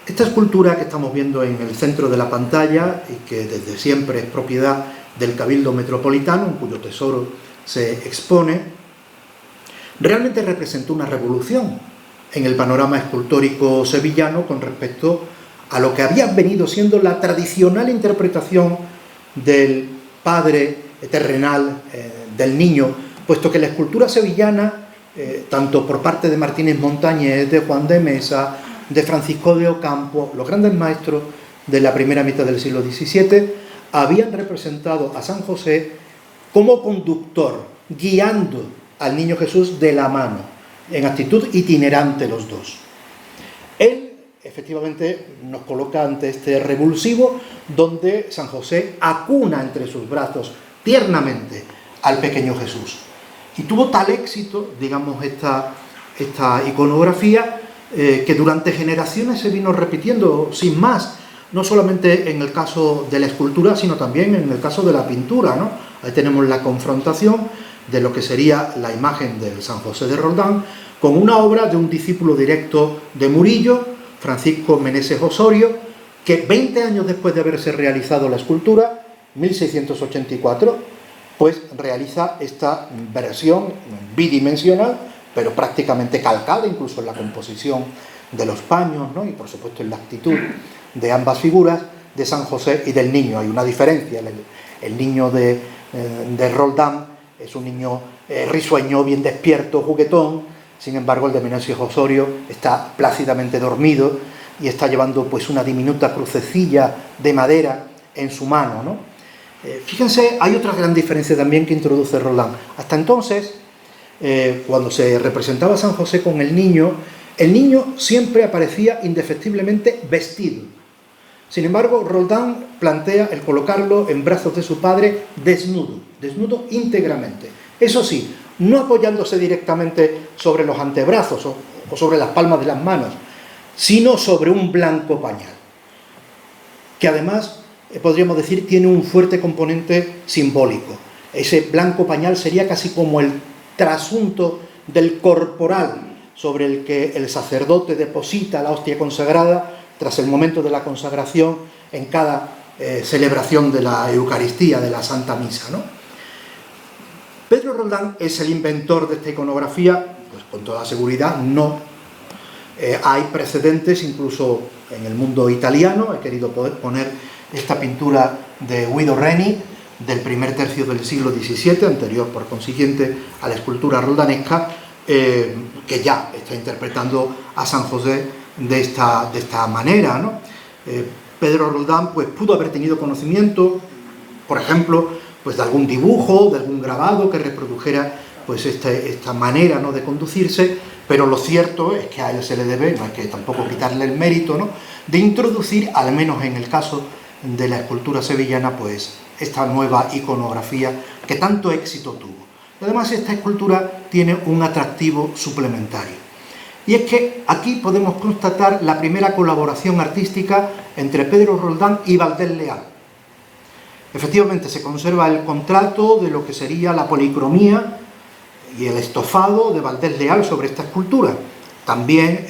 Esta escultura que estamos viendo en el centro de la pantalla y que desde siempre es propiedad del Cabildo Metropolitano, en cuyo tesoro se expone, realmente representó una revolución en el panorama escultórico sevillano con respecto a lo que había venido siendo la tradicional interpretación del Padre terrenal, del Niño, puesto que la escultura sevillana, tanto por parte de Martínez Montañés, de Juan de Mesa, de Francisco de Ocampo, los grandes maestros de la primera mitad del siglo XVII, habían representado a San José como conductor, guiando al Niño Jesús de la mano, en actitud itinerante los dos. Él, efectivamente, nos coloca ante este revulsivo donde San José acuna entre sus brazos tiernamente al pequeño Jesús. Y tuvo tal éxito, digamos, esta iconografía, que durante generaciones se vino repitiendo sin más, no solamente en el caso de la escultura, sino también en el caso de la pintura, ¿no? Ahí tenemos la confrontación de lo que sería la imagen del San José de Roldán con una obra de un discípulo directo de Murillo, Francisco Meneses Osorio, que 20 años después de haberse realizado la escultura, 1684, pues realiza esta versión bidimensional, pero prácticamente calcada, incluso en la composición de los paños, ¿no?, y por supuesto en la actitud de ambas figuras, de San José y del niño. Hay una diferencia. El niño de Roldán es un niño risueño, bien despierto, juguetón. Sin embargo, el de Meneses Osorio está plácidamente dormido y está llevando pues una diminuta crucecilla de madera en su mano, ¿no? Fíjense, hay otra gran diferencia también que introduce Roldán. Hasta entonces, cuando se representaba a San José con el niño siempre aparecía indefectiblemente vestido. Sin embargo, Roldán plantea el colocarlo en brazos de su padre desnudo íntegramente. Eso sí, no apoyándose directamente sobre los antebrazos o sobre las palmas de las manos, sino sobre un blanco pañal, que además, podríamos decir, tiene un fuerte componente simbólico. Ese blanco pañal sería casi como el trasunto del corporal sobre el que el sacerdote deposita la hostia consagrada tras el momento de la consagración en cada celebración de la Eucaristía, de la Santa Misa, ¿no? Pedro Roldán es el inventor de esta iconografía, pues con toda seguridad no. Hay precedentes incluso en el mundo italiano. He querido poner esta pintura de Guido Reni del primer tercio del siglo XVII, anterior por consiguiente a la escultura roldanesca, que ya está interpretando a San José de esta manera, ¿no? Pedro Roldán pues pudo haber tenido conocimiento, por ejemplo, pues de algún dibujo, de algún grabado que reprodujera pues esta manera, ¿no?, de conducirse, pero lo cierto es que a él se le debe, no hay que tampoco quitarle el mérito, ¿no?, de introducir, al menos en el caso de la escultura sevillana, pues esta nueva iconografía que tanto éxito tuvo. Además, esta escultura tiene un atractivo suplementario, y es que aquí podemos constatar la primera colaboración artística entre Pedro Roldán y Valdés Leal. Efectivamente, se conserva el contrato de lo que sería la policromía y el estofado de Valdés Leal sobre esta escultura. También,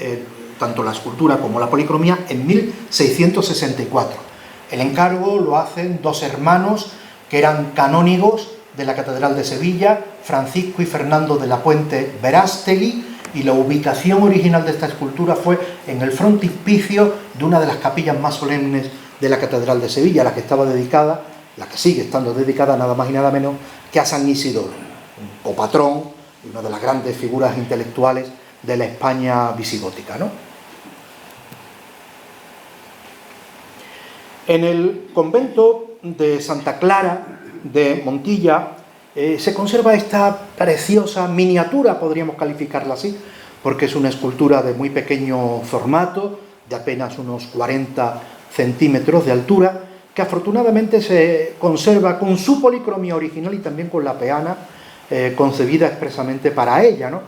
tanto la escultura como la policromía, en 1664. El encargo lo hacen dos hermanos que eran canónigos de la Catedral de Sevilla, Francisco y Fernando de la Puente Verástegui, y la ubicación original de esta escultura fue en el frontispicio de una de las capillas más solemnes de la Catedral de Sevilla, la que estaba dedicada, la que sigue estando dedicada nada más y nada menos que a San Isidoro, un copatrón y una de las grandes figuras intelectuales de la España visigótica, ¿no? En el convento de Santa Clara de Montilla se conserva esta preciosa miniatura, podríamos calificarla así, porque es una escultura de muy pequeño formato, de apenas unos 40 centímetros de altura, que afortunadamente se conserva con su policromía original y también con la peana concebida expresamente para ella, ¿no?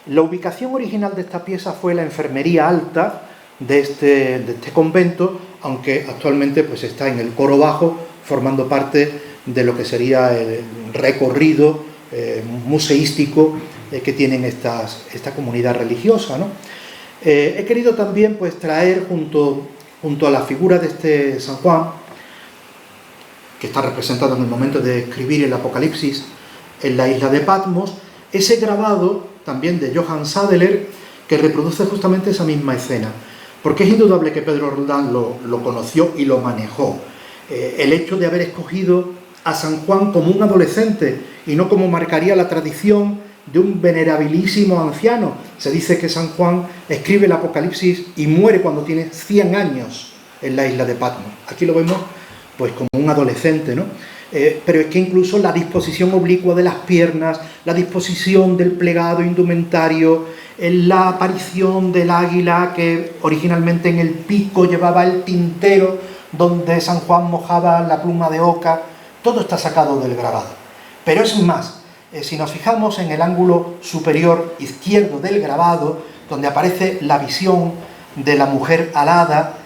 La ubicación original de esta pieza fue la enfermería alta de este convento, aunque actualmente pues está en el coro bajo, formando parte de lo que sería el recorrido museístico que tienen esta comunidad religiosa, ¿no? He querido también pues traer junto a la figura de este San Juan, que está representado en el momento de escribir el Apocalipsis en la isla de Patmos, ese grabado también de Johann Sadeler, que reproduce justamente esa misma escena, porque es indudable que Pedro Roldán lo conoció y lo manejó. El hecho de haber escogido a San Juan como un adolescente y no como marcaría la tradición de un venerabilísimo anciano. Se dice que San Juan escribe el Apocalipsis y muere cuando tiene 100 años en la isla de Patmos. Aquí lo vemos pues como un adolescente, ¿no? Pero es que incluso la disposición oblicua de las piernas, la disposición del plegado indumentario, la aparición del águila que originalmente en el pico llevaba el tintero donde San Juan mojaba la pluma de oca, todo está sacado del grabado. Pero es más, si nos fijamos en el ángulo superior izquierdo del grabado, donde aparece la visión de la mujer alada,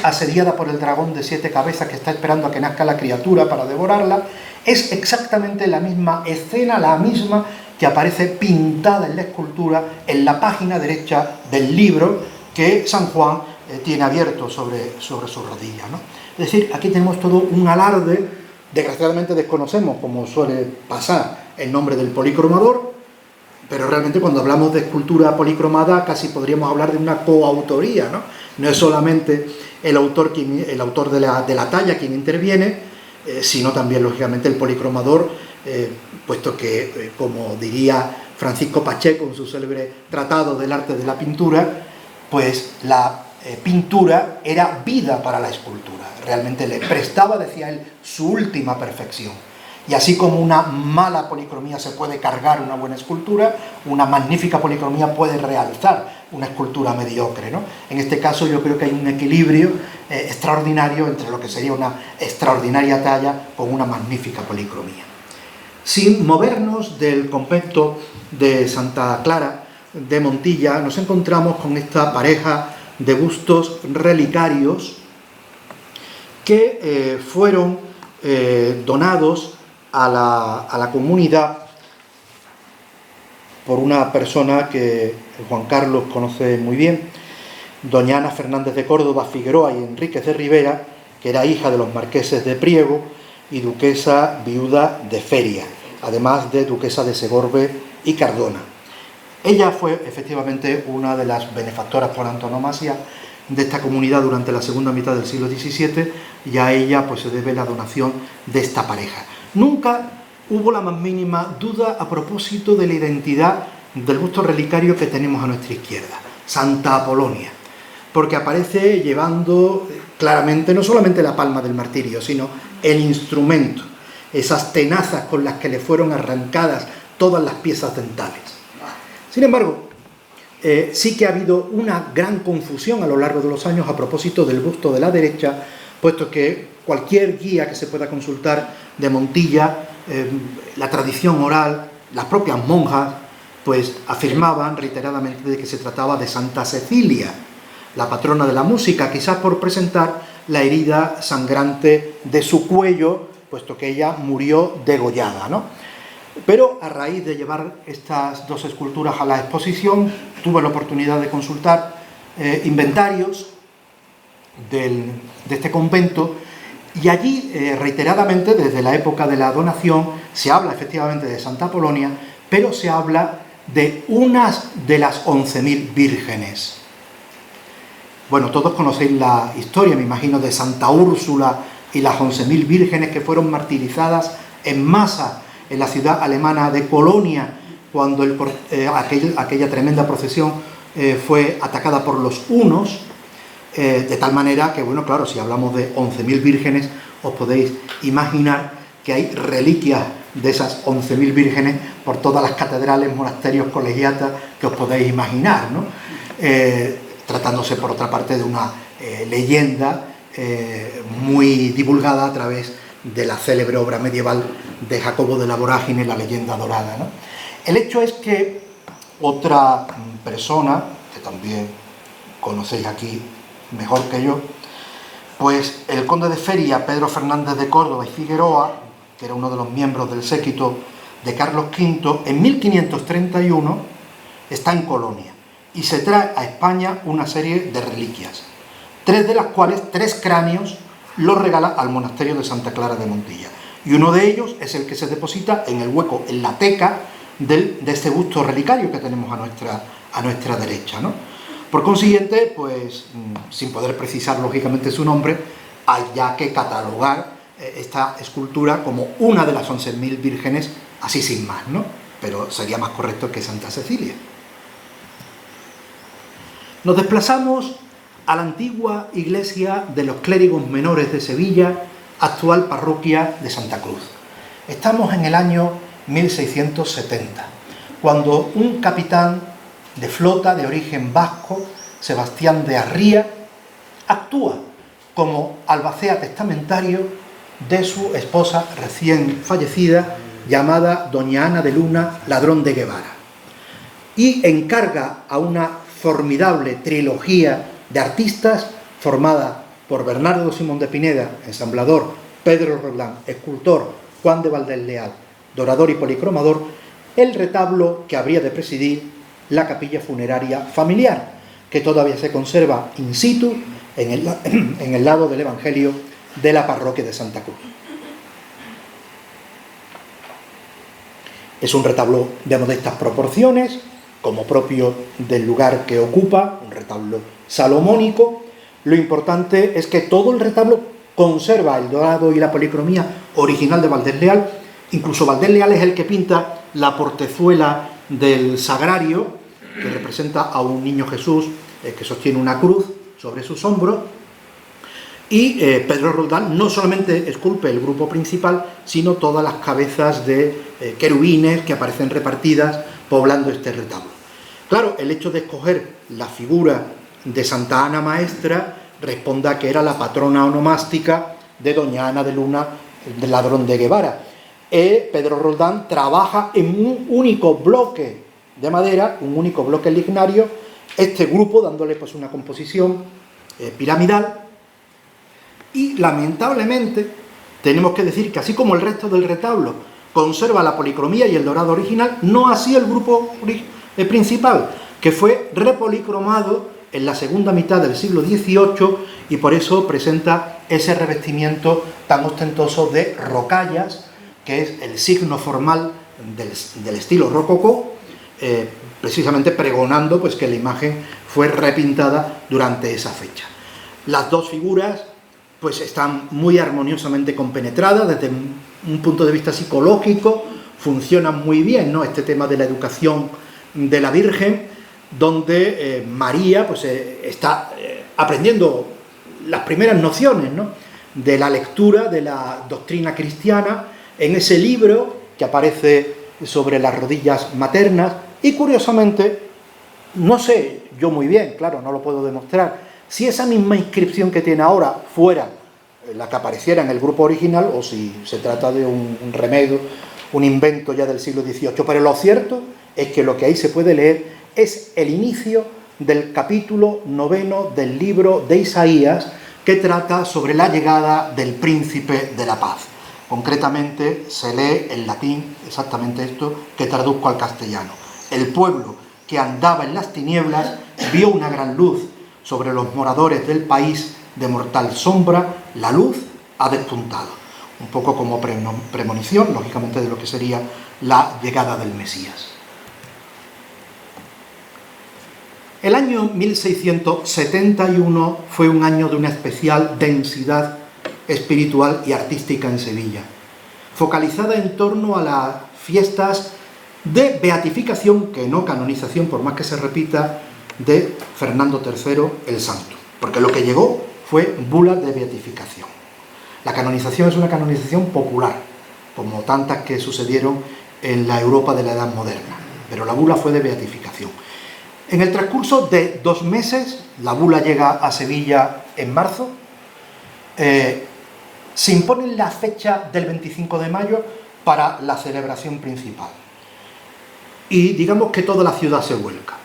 asediada por el dragón de 7 cabezas que está esperando a que nazca la criatura para devorarla, es exactamente la misma escena, la misma que aparece pintada en la escultura en la página derecha del libro que San Juan tiene abierto sobre su rodilla, ¿no? Es decir, aquí tenemos todo un alarde. Desgraciadamente desconocemos, como suele pasar, el nombre del policromador, pero realmente cuando hablamos de escultura policromada casi podríamos hablar de una coautoría, ¿no? No es solamente el autor de la talla quien interviene, sino también, lógicamente, el policromador, puesto que, como diría Francisco Pacheco en su célebre tratado del arte de la pintura, pues la pintura era vida para la escultura. Realmente le prestaba, decía él, su última perfección. Y así como una mala policromía se puede cargar una buena escultura, una magnífica policromía puede realzar una escultura mediocre, ¿no? En este caso yo creo que hay un equilibrio extraordinario entre lo que sería una extraordinaria talla con una magnífica policromía. Sin movernos del convento de Santa Clara de Montilla, nos encontramos con esta pareja de bustos relicarios que fueron donados a la comunidad por una persona que Juan Carlos conoce muy bien, doña Ana Fernández de Córdoba, Figueroa y Enríquez de Rivera, que era hija de los marqueses de Priego y duquesa viuda de Feria, además de duquesa de Segorbe y Cardona. Ella fue efectivamente una de las benefactoras por antonomasia de esta comunidad durante la segunda mitad del siglo XVII, y a ella pues se debe la donación de esta pareja. Nunca hubo la más mínima duda a propósito de la identidad del busto relicario que tenemos a nuestra izquierda, Santa Apolonia, porque aparece llevando claramente no solamente la palma del martirio, sino el instrumento, esas tenazas con las que le fueron arrancadas todas las piezas dentales. Sin embargo, sí que ha habido una gran confusión a lo largo de los años a propósito del busto de la derecha, puesto que cualquier guía que se pueda consultar de Montilla, la tradición oral, las propias monjas, pues afirmaban reiteradamente de que se trataba de Santa Cecilia, la patrona de la música, quizás por presentar la herida sangrante de su cuello, puesto que ella murió degollada, ¿no? Pero a raíz de llevar estas dos esculturas a la exposición, tuve la oportunidad de consultar inventarios de este convento, y allí reiteradamente, desde la época de la donación, se habla efectivamente de Santa Apolonia, pero se habla de unas de las 11.000 vírgenes. Bueno, todos conocéis la historia, me imagino, de Santa Úrsula y las 11.000 vírgenes que fueron martirizadas en masa en la ciudad alemana de Colonia, cuando aquella tremenda procesión fue atacada por los hunos, de tal manera que, bueno, claro, si hablamos de 11.000 vírgenes, os podéis imaginar que hay reliquias de esas 11.000 vírgenes por todas las catedrales, monasterios, colegiatas que os podéis imaginar, ¿no? Tratándose, por otra parte, de una leyenda muy divulgada a través de la célebre obra medieval de Jacobo de la Vorágine, La leyenda dorada, ¿no? El hecho es que otra persona, que también conocéis aquí mejor que yo, pues el conde de Feria, Pedro Fernández de Córdoba y Figueroa, que era uno de los miembros del séquito de Carlos V, en 1531 está en Colonia y se trae a España una serie de reliquias, tres de las cuales, 3 cráneos, los regala al monasterio de Santa Clara de Montilla. Y uno de ellos es el que se deposita en el hueco, en la teca de este busto relicario que tenemos a nuestra derecha, ¿no? Por consiguiente, pues, sin poder precisar lógicamente su nombre, hay ya que catalogar esta escultura como una de las 11.000 vírgenes, así sin más, ¿no? Pero sería más correcto que Santa Cecilia. Nos desplazamos a la antigua iglesia de los clérigos menores de Sevilla, actual parroquia de Santa Cruz. Estamos en el año 1670, cuando un capitán de flota de origen vasco, Sebastián de Arría, actúa como albacea testamentario de su esposa recién fallecida, llamada doña Ana de Luna Ladrón de Guevara, y encarga a una formidable trilogía de artistas formada por Bernardo Simón de Pineda, ensamblador, Pedro Roldán, escultor, Juan de Valdés Leal, dorador y policromador, el retablo que habría de presidir la capilla funeraria familiar, que todavía se conserva in situ en el lado del Evangelio de la parroquia de Santa Cruz. Es un retablo de modestas proporciones, como propio del lugar que ocupa, un retablo salomónico. Lo importante es que todo el retablo conserva el dorado y la policromía original de Valdés Leal. Incluso Valdés Leal es el que pinta la portezuela del sagrario, que representa a un niño Jesús que sostiene una cruz sobre sus hombros. Y Pedro Roldán no solamente esculpe el grupo principal, sino todas las cabezas de querubines que aparecen repartidas poblando este retablo. Claro, el hecho de escoger la figura de Santa Ana Maestra responde a que era la patrona onomástica de doña Ana de Luna, del Ladrón de Guevara. Pedro Roldán trabaja en un único bloque de madera, un único bloque lignario, este grupo dándole pues una composición piramidal. Y lamentablemente tenemos que decir que así como el resto del retablo conserva la policromía y el dorado original, no así el grupo principal, que fue repolicromado en la segunda mitad del siglo XVIII y por eso presenta ese revestimiento tan ostentoso de rocallas, que es el signo formal del estilo rococó, precisamente pregonando pues, que la imagen fue repintada durante esa fecha. Las dos figuras pues, están muy armoniosamente compenetradas desde un punto de vista psicológico, funcionan muy bien, ¿no? Este tema de la educación de la Virgen, donde María pues, está aprendiendo las primeras nociones, ¿no? De la lectura de la doctrina cristiana en ese libro que aparece sobre las rodillas maternas y, curiosamente, no sé yo muy bien, claro, no lo puedo demostrar, si esa misma inscripción que tiene ahora fuera la que apareciera en el grupo original o si se trata de un remedio, un invento ya del siglo XVIII. Pero lo cierto es que lo que ahí se puede leer es el inicio del capítulo 9 del libro de Isaías, que trata sobre la llegada del príncipe de la paz. Concretamente se lee en latín exactamente esto, que traduzco al castellano. El pueblo que andaba en las tinieblas vio una gran luz. Sobre los moradores del país de mortal sombra, la luz ha despuntado. Un poco como premonición, lógicamente, de lo que sería la llegada del Mesías. El año 1671 fue un año de una especial densidad espiritual y artística en Sevilla, focalizada en torno a las fiestas de beatificación, que no canonización, por más que se repita, de Fernando III el Santo, porque lo que llegó fue bula de beatificación. La canonización es una canonización popular, como tantas que sucedieron en la Europa de la Edad Moderna, pero la bula fue de beatificación. En el transcurso de 2 meses, la bula llega a Sevilla en marzo, se impone la fecha del 25 de mayo para la celebración principal. Y digamos que toda la ciudad se vuelca.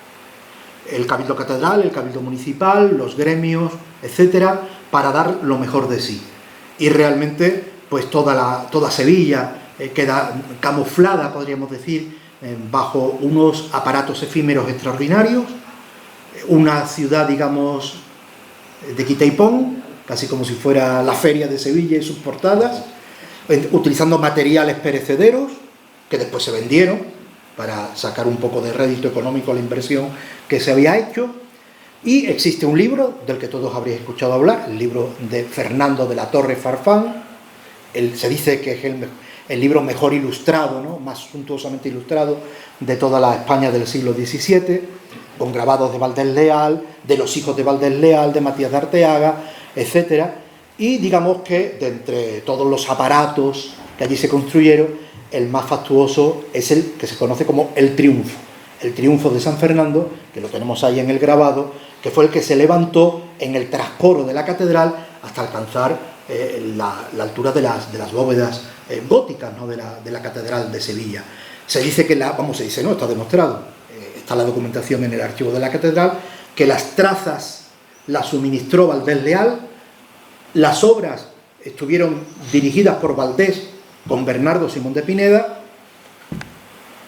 El Cabildo Catedral, el Cabildo Municipal, los gremios, etcétera, para dar lo mejor de sí. Y realmente, pues toda Sevilla queda camuflada, podríamos decir, bajo unos aparatos efímeros extraordinarios, una ciudad, digamos, de quita y pon, casi como si fuera la feria de Sevilla y sus portadas, utilizando materiales perecederos que después se vendieron para sacar un poco de rédito económico a la inversión que se había hecho. Y existe un libro del que todos habréis escuchado hablar, el libro de Fernando de la Torre Farfán. Se dice que es el libro mejor ilustrado, ¿no?, más suntuosamente ilustrado de toda la España del siglo XVII, con grabados de Valdés Leal, de los hijos de Valdés Leal, de Matías de Arteaga, etc. Y digamos que de entre todos los aparatos que allí se construyeron, el más fastuoso es el que se conoce como el triunfo de San Fernando, que lo tenemos ahí en el grabado, que fue el que se levantó en el trascoro de la catedral hasta alcanzar la altura de las bóvedas góticas, ¿no?, de la catedral de Sevilla. Se dice que está demostrado, está la documentación en el archivo de la catedral, que las trazas las suministró Valdés Leal, las obras estuvieron dirigidas por Valdés con Bernardo Simón de Pineda.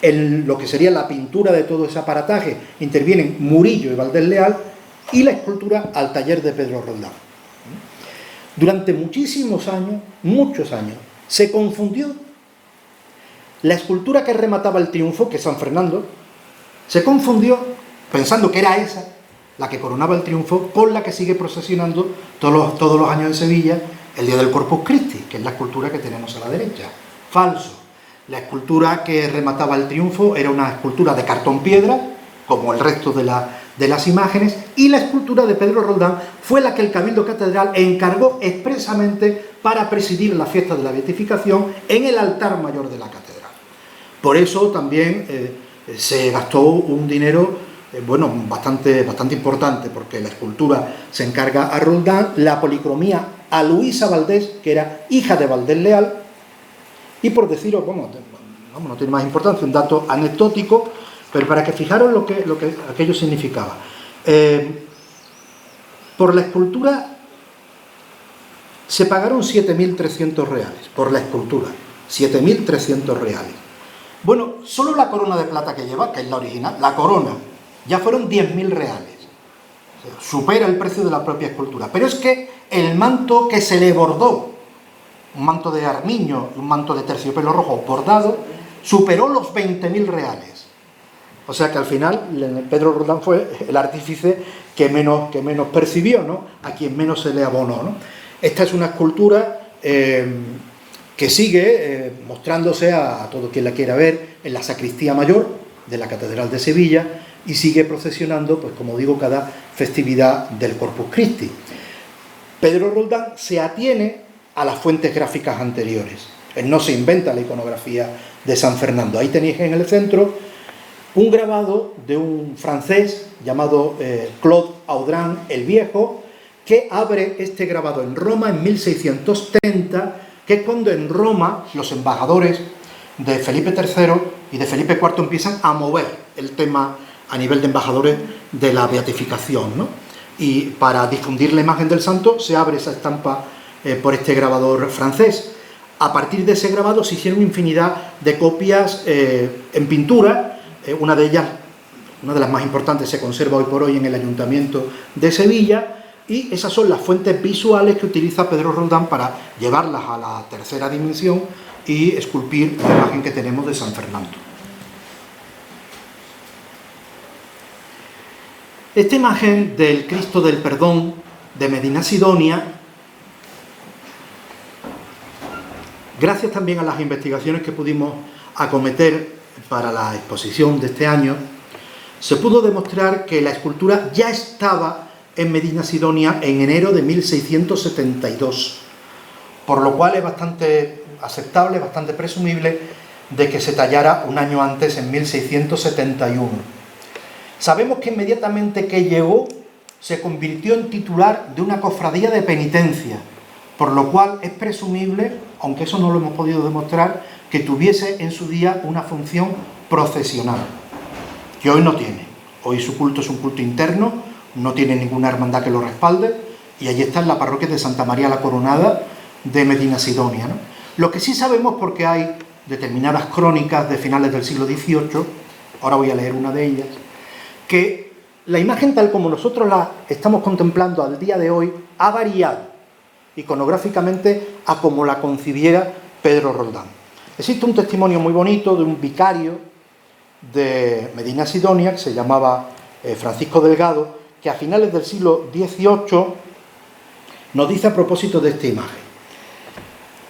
En lo que sería la pintura de todo ese aparataje intervienen Murillo y Valdés Leal, y la escultura al taller de Pedro Roldán. Durante muchos años, se confundió la escultura que remataba el triunfo, que es San Fernando, se confundió pensando que era esa, la que coronaba el triunfo, con la que sigue procesionando todos los años en Sevilla, el día del Corpus Christi, que es la escultura que tenemos a la derecha. Falso. La escultura que remataba el triunfo era una escultura de cartón piedra, como el resto de las imágenes, y la escultura de Pedro Roldán fue la que el Cabildo Catedral encargó expresamente para presidir la fiesta de la beatificación en el altar mayor de la catedral. Por eso también se gastó un dinero bastante importante, porque la escultura se encarga a Roldán, la policromía a Luisa Valdés, que era hija de Valdés Leal, y por deciros, no tiene más importancia, un dato anecdótico, pero para que fijaros lo que aquello significaba. Por la escultura se pagaron 7.300 reales, por la escultura, 7.300 reales. Bueno, solo la corona de plata que lleva, que es la original, la corona, ya fueron 10.000 reales. O sea, supera el precio de la propia escultura. Pero es que el manto que se le bordó, un manto de armiño, un manto de terciopelo rojo bordado, superó los 20.000 reales. O sea que al final Pedro Roldán fue el artífice que menos percibió, ¿no?, a quien menos se le abonó, ¿no? Esta es una escultura que sigue mostrándose a todo quien la quiera ver en la sacristía mayor de la Catedral de Sevilla, y sigue procesionando, pues como digo, cada festividad del Corpus Christi. Pedro Roldán se atiene a las fuentes gráficas anteriores. Él no se inventa la iconografía de San Fernando. Ahí tenéis en el centro un grabado de un francés llamado Claude Audran el Viejo, que abre este grabado en Roma en 1630, que es cuando en Roma los embajadores de Felipe III y de Felipe IV empiezan a mover el tema a nivel de embajadores de la beatificación, ¿no? Y para difundir la imagen del santo se abre esa estampa por este grabador francés. A partir de ese grabado se hicieron infinidad de copias en pintura, una de ellas, una de las más importantes, se conserva hoy por hoy en el Ayuntamiento de Sevilla, y esas son las fuentes visuales que utiliza Pedro Roldán para llevarlas a la tercera dimensión y esculpir la imagen que tenemos de San Fernando. Esta imagen del Cristo del Perdón de Medinasidonia, gracias también a las investigaciones que pudimos acometer para la exposición de este año, se pudo demostrar que la escultura ya estaba en Medinasidonia en enero de 1672, por lo cual es bastante aceptable, bastante presumible de que se tallara un año antes, en 1671. Sabemos que inmediatamente que llegó se convirtió en titular de una cofradía de penitencia, por lo cual es presumible, aunque eso no lo hemos podido demostrar, que tuviese en su día una función procesional, que hoy no tiene. Hoy su culto es un culto interno, no tiene ninguna hermandad que lo respalde, y allí está en la parroquia de Santa María la Coronada de Medinasidonia, ¿no? Lo que sí sabemos, porque hay determinadas crónicas de finales del siglo XVIII, ahora voy a leer una de ellas, que la imagen tal como nosotros la estamos contemplando al día de hoy ha variado iconográficamente a como la concibiera Pedro Roldán. Existe un testimonio muy bonito de un vicario de Medinasidonia que se llamaba Francisco Delgado, que a finales del siglo XVIII nos dice a propósito de esta imagen: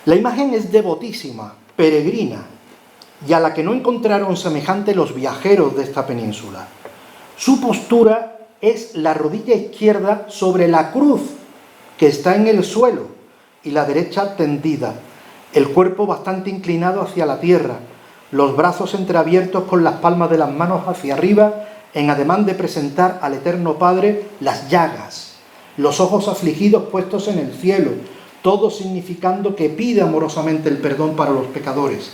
la imagen es devotísima, peregrina, y a la que no encontraron semejante los viajeros de esta península. Su postura es la rodilla izquierda sobre la cruz, que está en el suelo, y la derecha tendida, el cuerpo bastante inclinado hacia la tierra, los brazos entreabiertos con las palmas de las manos hacia arriba, en ademán de presentar al Eterno Padre las llagas, los ojos afligidos puestos en el cielo, todo significando que pide amorosamente el perdón para los pecadores.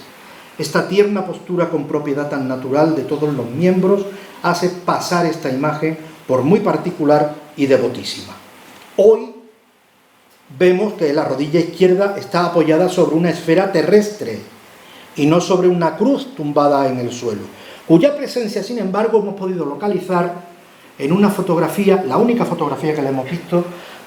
Esta tierna postura con propiedad tan natural de todos los miembros hace pasar esta imagen por muy particular y devotísima. Hoy vemos que la rodilla izquierda está apoyada sobre una esfera terrestre y no sobre una cruz tumbada en el suelo, cuya presencia, sin embargo, hemos podido localizar en una fotografía, la única fotografía que le hemos visto,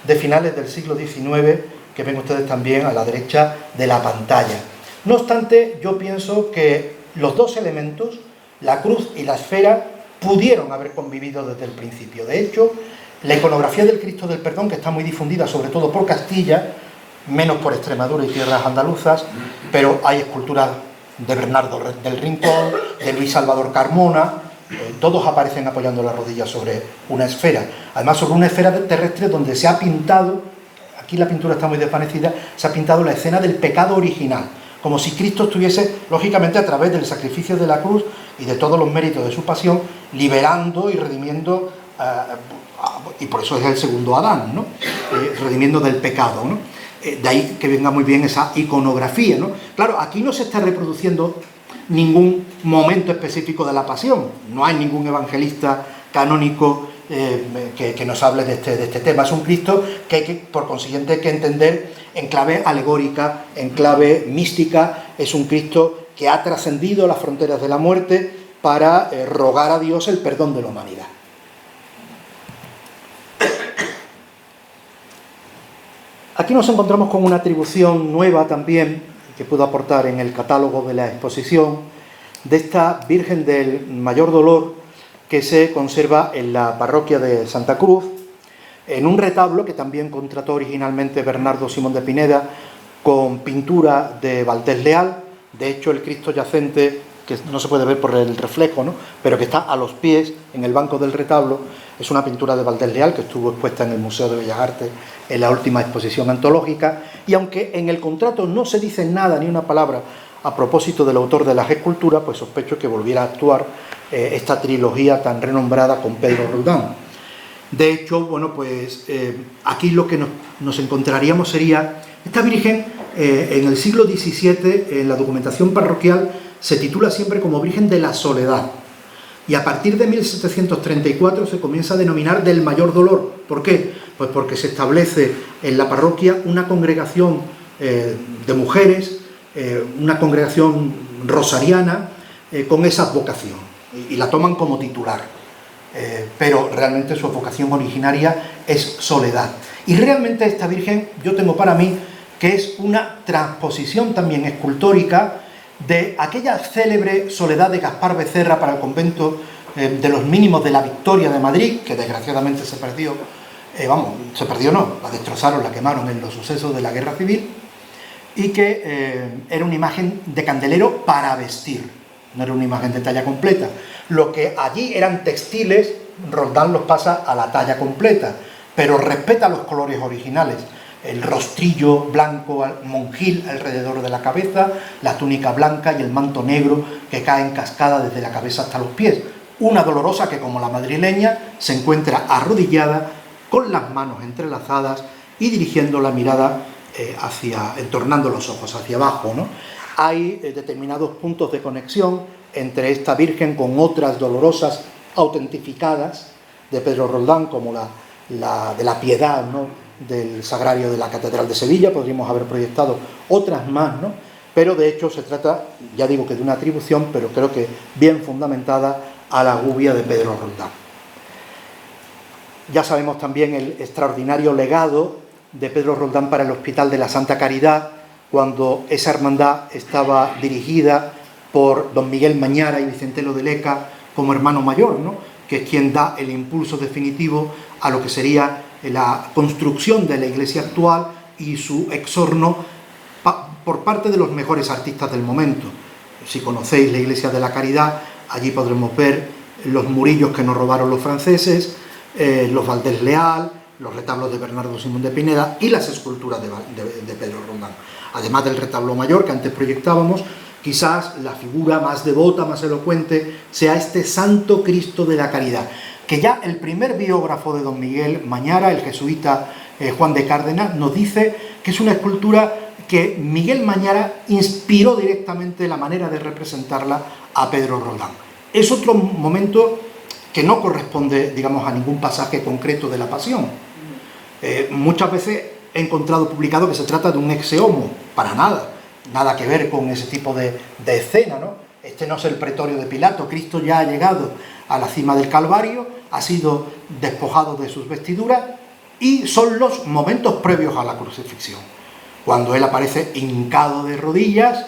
de finales del siglo XIX, que ven ustedes también a la derecha de la pantalla. No obstante, yo pienso que los dos elementos, la cruz y la esfera, pudieron haber convivido desde el principio. De hecho, la iconografía del Cristo del Perdón, que está muy difundida, sobre todo por Castilla, menos por Extremadura y tierras andaluzas, pero hay esculturas de Bernardo del Rincón, de Luis Salvador Carmona, todos aparecen apoyando la rodilla sobre una esfera. Además, sobre una esfera terrestre donde se ha pintado, aquí la pintura está muy desvanecida, se ha pintado la escena del pecado original, como si Cristo estuviese, lógicamente, a través del sacrificio de la cruz y de todos los méritos de su pasión, liberando y redimiendo, y por eso es el segundo Adán, ¿no? Redimiendo del pecado, ¿no? De ahí que venga muy bien esa iconografía, ¿no? Claro, aquí no se está reproduciendo ningún momento específico de la pasión, no hay ningún evangelista canónico que nos hable de este tema. Es un Cristo que hay que, por consiguiente, que entender en clave alegórica, en clave mística. Es un Cristo que ha trascendido las fronteras de la muerte para rogar a Dios el perdón de la humanidad. Aquí nos encontramos con una atribución nueva también, que puedo aportar en el catálogo de la exposición, de esta Virgen del Mayor Dolor, que se conserva en la parroquia de Santa Cruz, en un retablo que también contrató originalmente Bernardo Simón de Pineda, con pintura de Valdés Leal. De hecho, el Cristo yacente que no se puede ver por el reflejo, ¿no?, pero que está a los pies, en el banco del retablo. Es una pintura de Valdés Leal que estuvo expuesta en el Museo de Bellas Artes en la última exposición antológica, y aunque en el contrato no se dice nada, ni una palabra, a propósito del autor de las esculturas, pues sospecho que volviera a actuar esta trilogía tan renombrada con Pedro Roldán. De hecho, bueno, pues aquí lo que nos encontraríamos sería esta Virgen en el siglo XVII, en la documentación parroquial, se titula siempre como Virgen de la Soledad. Y a partir de 1734 se comienza a denominar del Mayor Dolor. ¿Por qué? Pues porque se establece en la parroquia una congregación de mujeres, una congregación rosariana con esa vocación, y la toman como titular. Pero realmente su vocación originaria es soledad. Y realmente esta Virgen, yo tengo para mí que es una transposición también escultórica de aquella célebre soledad de Gaspar Becerra para el convento de los Mínimos de la Victoria de Madrid, que desgraciadamente se perdió. Se perdió no, la destrozaron, la quemaron en los sucesos de la Guerra Civil, y que era una imagen de candelero para vestir, no era una imagen de talla completa. Lo que allí eran textiles, Roldán los pasa a la talla completa, pero respeta los colores originales. El rostrillo blanco monjil alrededor de la cabeza, la túnica blanca y el manto negro que cae en cascada desde la cabeza hasta los pies. Una dolorosa que, como la madrileña, se encuentra arrodillada, con las manos entrelazadas y dirigiendo la mirada entornando los ojos hacia abajo, ¿no? Hay determinados puntos de conexión entre esta Virgen con otras dolorosas autentificadas de Pedro Roldán, como la de la Piedad, ¿no?, del Sagrario de la Catedral de Sevilla. Podríamos haber proyectado otras más, ¿no?, pero de hecho se trata, ya digo, que de una atribución, pero creo que bien fundamentada, a la gubia de Pedro Roldán. Ya sabemos también el extraordinario legado de Pedro Roldán para el Hospital de la Santa Caridad, cuando esa hermandad estaba dirigida por don Miguel Mañara y Vicentelo de Leca como hermano mayor, ¿no?, que es quien da el impulso definitivo a lo que sería la construcción de la iglesia actual y su exorno por parte de los mejores artistas del momento. Si conocéis la Iglesia de la Caridad, allí podremos ver los murillos que nos robaron los franceses, los Valdés Leal, los retablos de Bernardo Simón de Pineda y las esculturas de Pedro Roldán. Además del retablo mayor que antes proyectábamos, quizás la figura más devota, más elocuente, sea este Santo Cristo de la Caridad, que ya el primer biógrafo de don Miguel Mañara, el jesuita Juan de Cárdenas, nos dice que es una escultura que Miguel Mañara inspiró directamente la manera de representarla a Pedro Roldán. Es otro momento que no corresponde, digamos, a ningún pasaje concreto de la Pasión. Muchas veces he encontrado publicado que se trata de un ex homo, para nada que ver con ese tipo de escena, ¿no? Este no es el pretorio de Pilato. Cristo ya ha llegado a la cima del Calvario, ha sido despojado de sus vestiduras, y son los momentos previos a la crucifixión, cuando él aparece hincado de rodillas,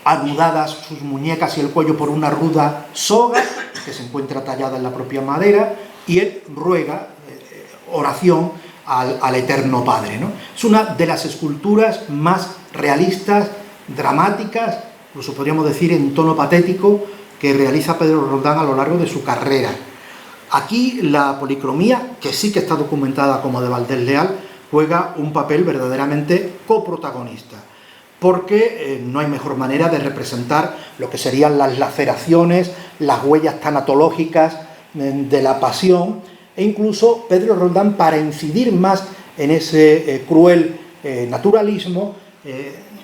anudadas sus muñecas y el cuello por una ruda soga que se encuentra tallada en la propia madera, y él ruega oración al Eterno Padre, ¿no? Es una de las esculturas más realistas, dramáticas, incluso podríamos decir en tono patético, que realiza Pedro Roldán a lo largo de su carrera. Aquí la policromía, que sí que está documentada como de Valdés Leal, juega un papel verdaderamente coprotagonista, porque no hay mejor manera de representar lo que serían las laceraciones, las huellas tanatológicas de la Pasión, e incluso Pedro Roldán, para incidir más en ese cruel naturalismo,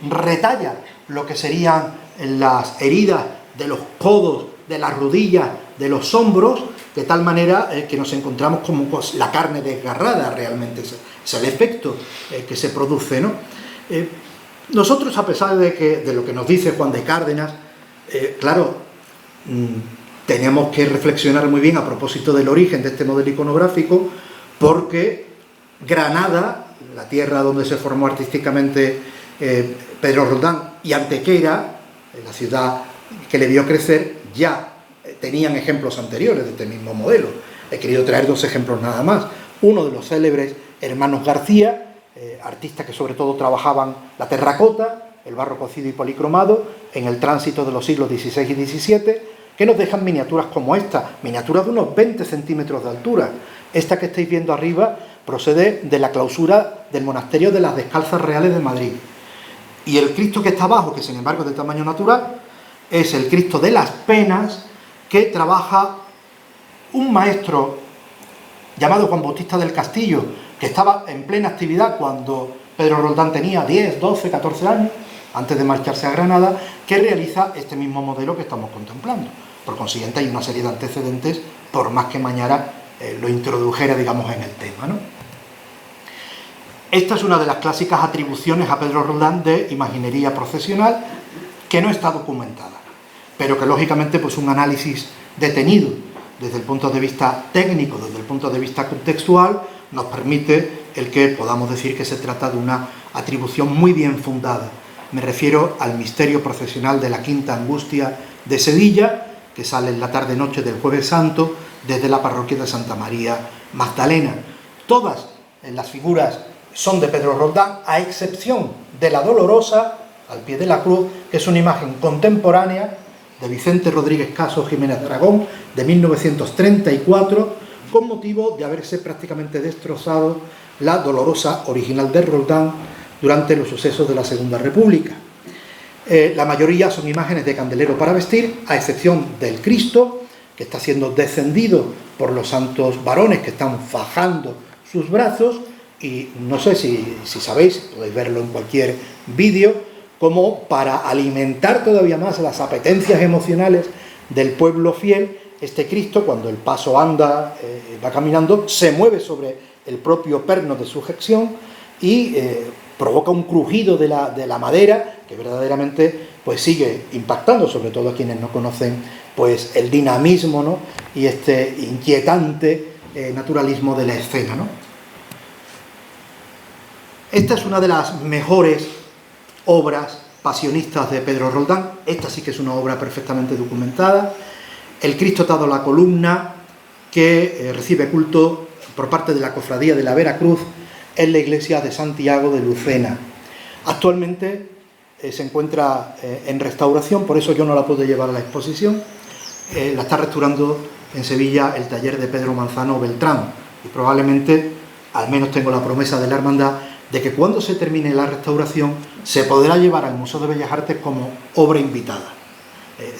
retalla lo que serían las heridas de los codos, de las rodillas, de los hombros, de tal manera que nos encontramos como la carne desgarrada. Realmente es el efecto que se produce, ¿no? Nosotros, a pesar de lo que nos dice Juan de Cárdenas, claro, tenemos que reflexionar muy bien a propósito del origen de este modelo iconográfico, porque Granada, la tierra donde se formó artísticamente Pedro Roldán, y Antequera, la ciudad que le vio crecer, ya tenían ejemplos anteriores de este mismo modelo. He querido traer dos ejemplos nada más. Uno de los célebres hermanos García, artistas que sobre todo trabajaban la terracota, el barro cocido y policromado, en el tránsito de los siglos XVI y XVII, que nos dejan miniaturas como esta, miniaturas de unos 20 centímetros de altura. Esta que estáis viendo arriba procede de la clausura del monasterio de las Descalzas Reales de Madrid. Y el Cristo que está abajo, que sin embargo es de tamaño natural, es el Cristo de las Penas, que trabaja un maestro llamado Juan Bautista del Castillo, que estaba en plena actividad cuando Pedro Roldán tenía 10, 12, 14 años, antes de marcharse a Granada, que realiza este mismo modelo que estamos contemplando. Por consiguiente, hay una serie de antecedentes, por más que Mañara lo introdujera, digamos, en el tema, ¿no? Esta es una de las clásicas atribuciones a Pedro Roldán de imaginería procesional, que no está documentada, pero que lógicamente pues un análisis detenido desde el punto de vista técnico, desde el punto de vista contextual, nos permite el que podamos decir que se trata de una atribución muy bien fundada. Me refiero al misterio procesional de la Quinta Angustia de Sevilla, que sale en la tarde-noche del Jueves Santo desde la parroquia de Santa María Magdalena. Todas las figuras son de Pedro Roldán, a excepción de la Dolorosa, al pie de la cruz, que es una imagen contemporánea de Vicente Rodríguez Caso Jiménez de Aragón, de 1934, con motivo de haberse prácticamente destrozado la Dolorosa original de Roldán durante los sucesos de la Segunda República. La mayoría son imágenes de candelero para vestir, a excepción del Cristo, que está siendo descendido por los santos varones que están fajando sus brazos, y no sé si sabéis, podéis verlo en cualquier vídeo, como para alimentar todavía más las apetencias emocionales del pueblo fiel, este Cristo, cuando el paso anda, va caminando, se mueve sobre el propio perno de sujeción y provoca un crujido de la madera que verdaderamente pues sigue impactando, sobre todo a quienes no conocen pues el dinamismo, ¿no?, y este inquietante naturalismo de la escena, ¿no? Esta es una de las mejores obras pasionistas de Pedro Roldán. Esta sí que es una obra perfectamente documentada. El Cristo atado a la columna, que recibe culto por parte de la Cofradía de la Veracruz en la iglesia de Santiago de Lucena. Actualmente se encuentra en restauración, por eso yo no la puedo llevar a la exposición. La está restaurando en Sevilla el taller de Pedro Manzano Beltrán, y probablemente, al menos tengo la promesa de la hermandad, de que cuando se termine la restauración se podrá llevar al Museo de Bellas Artes como obra invitada.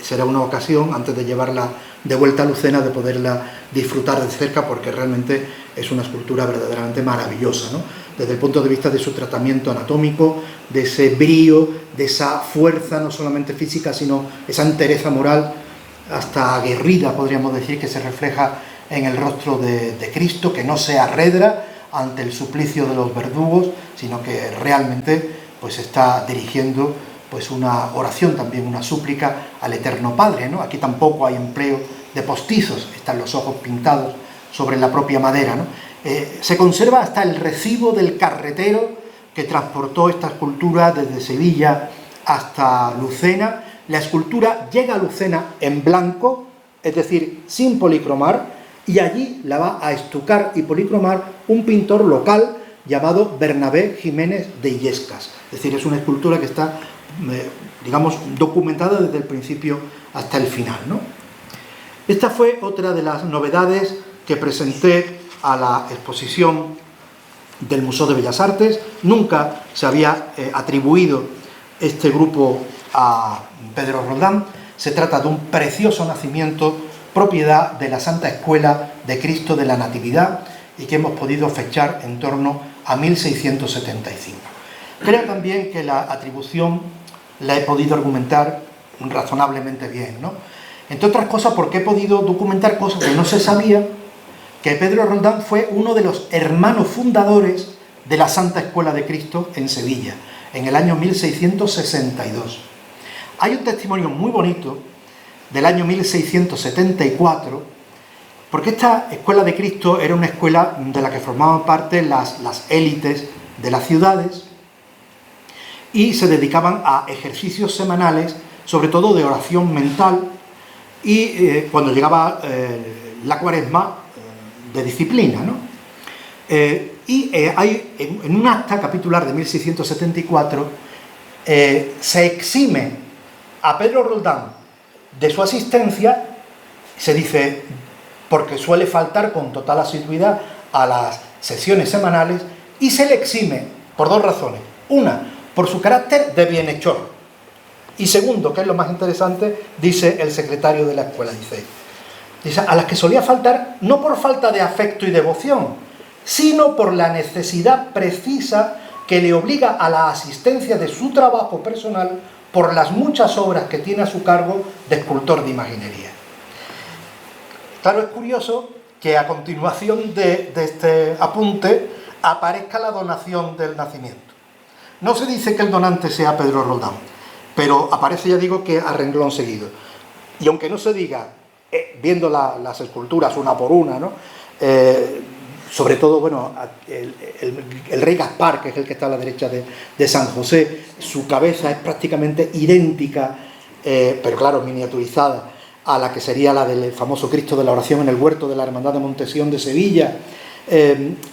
Será una ocasión, antes de llevarla de vuelta a Lucena, de poderla disfrutar de cerca, porque realmente es una escultura verdaderamente maravillosa, ¿no?, desde el punto de vista de su tratamiento anatómico, de ese brío, de esa fuerza no solamente física, sino esa entereza moral, hasta aguerrida, podríamos decir, que se refleja en el rostro de Cristo, que no se arredra ante el suplicio de los verdugos, sino que realmente pues está dirigiendo pues una oración, también una súplica al Eterno Padre, ¿no? Aquí tampoco hay empleo de postizos, están los ojos pintados sobre la propia madera, ¿no? Se conserva hasta el recibo del carretero que transportó esta escultura desde Sevilla hasta Lucena. La escultura llega a Lucena en blanco, es decir, sin policromar, y allí la va a estucar y policromar un pintor local llamado Bernabé Jiménez de Illescas. Es decir, es una escultura que está, digamos, documentada desde el principio hasta el final, ¿no? Esta fue otra de las novedades que presenté a la exposición del Museo de Bellas Artes. Nunca se había atribuido este grupo a Pedro Roldán. Se trata de un precioso nacimiento, propiedad de la Santa Escuela de Cristo de la Natividad, y que hemos podido fechar en torno a 1675. Creo también que la atribución la he podido argumentar razonablemente bien, ¿no? Entre otras cosas porque he podido documentar cosas que no se sabía, que Pedro Roldán fue uno de los hermanos fundadores de la Santa Escuela de Cristo en Sevilla, en el año 1662. Hay un testimonio muy bonito del año 1674, porque esta Escuela de Cristo era una escuela de la que formaban parte las élites de las ciudades, y se dedicaban a ejercicios semanales, sobre todo de oración mental, y cuando llegaba la Cuaresma, de disciplina, ¿no? Hay en un acta capitular de 1674 se exime a Pedro Roldán de su asistencia, se dice, porque suele faltar con total asiduidad a las sesiones semanales, y se le exime por dos razones. Una, por su carácter de bienhechor. Y segundo, que es lo más interesante, dice el secretario de la escuela, dice, a las que solía faltar no por falta de afecto y devoción, sino por la necesidad precisa que le obliga a la asistencia de su trabajo personal por las muchas obras que tiene a su cargo de escultor de imaginería. Claro, es curioso que a continuación de este apunte aparezca la donación del nacimiento. No se dice que el donante sea Pedro Roldán, pero aparece, ya digo, que a renglón seguido. Y aunque no se diga, viendo las esculturas una por una, ¿no? Sobre todo, bueno, el rey Gaspar, que es el que está a la derecha de San José, su cabeza es prácticamente idéntica, pero claro, miniaturizada, a la que sería la del famoso Cristo de la Oración en el huerto de la Hermandad de Montesión de Sevilla.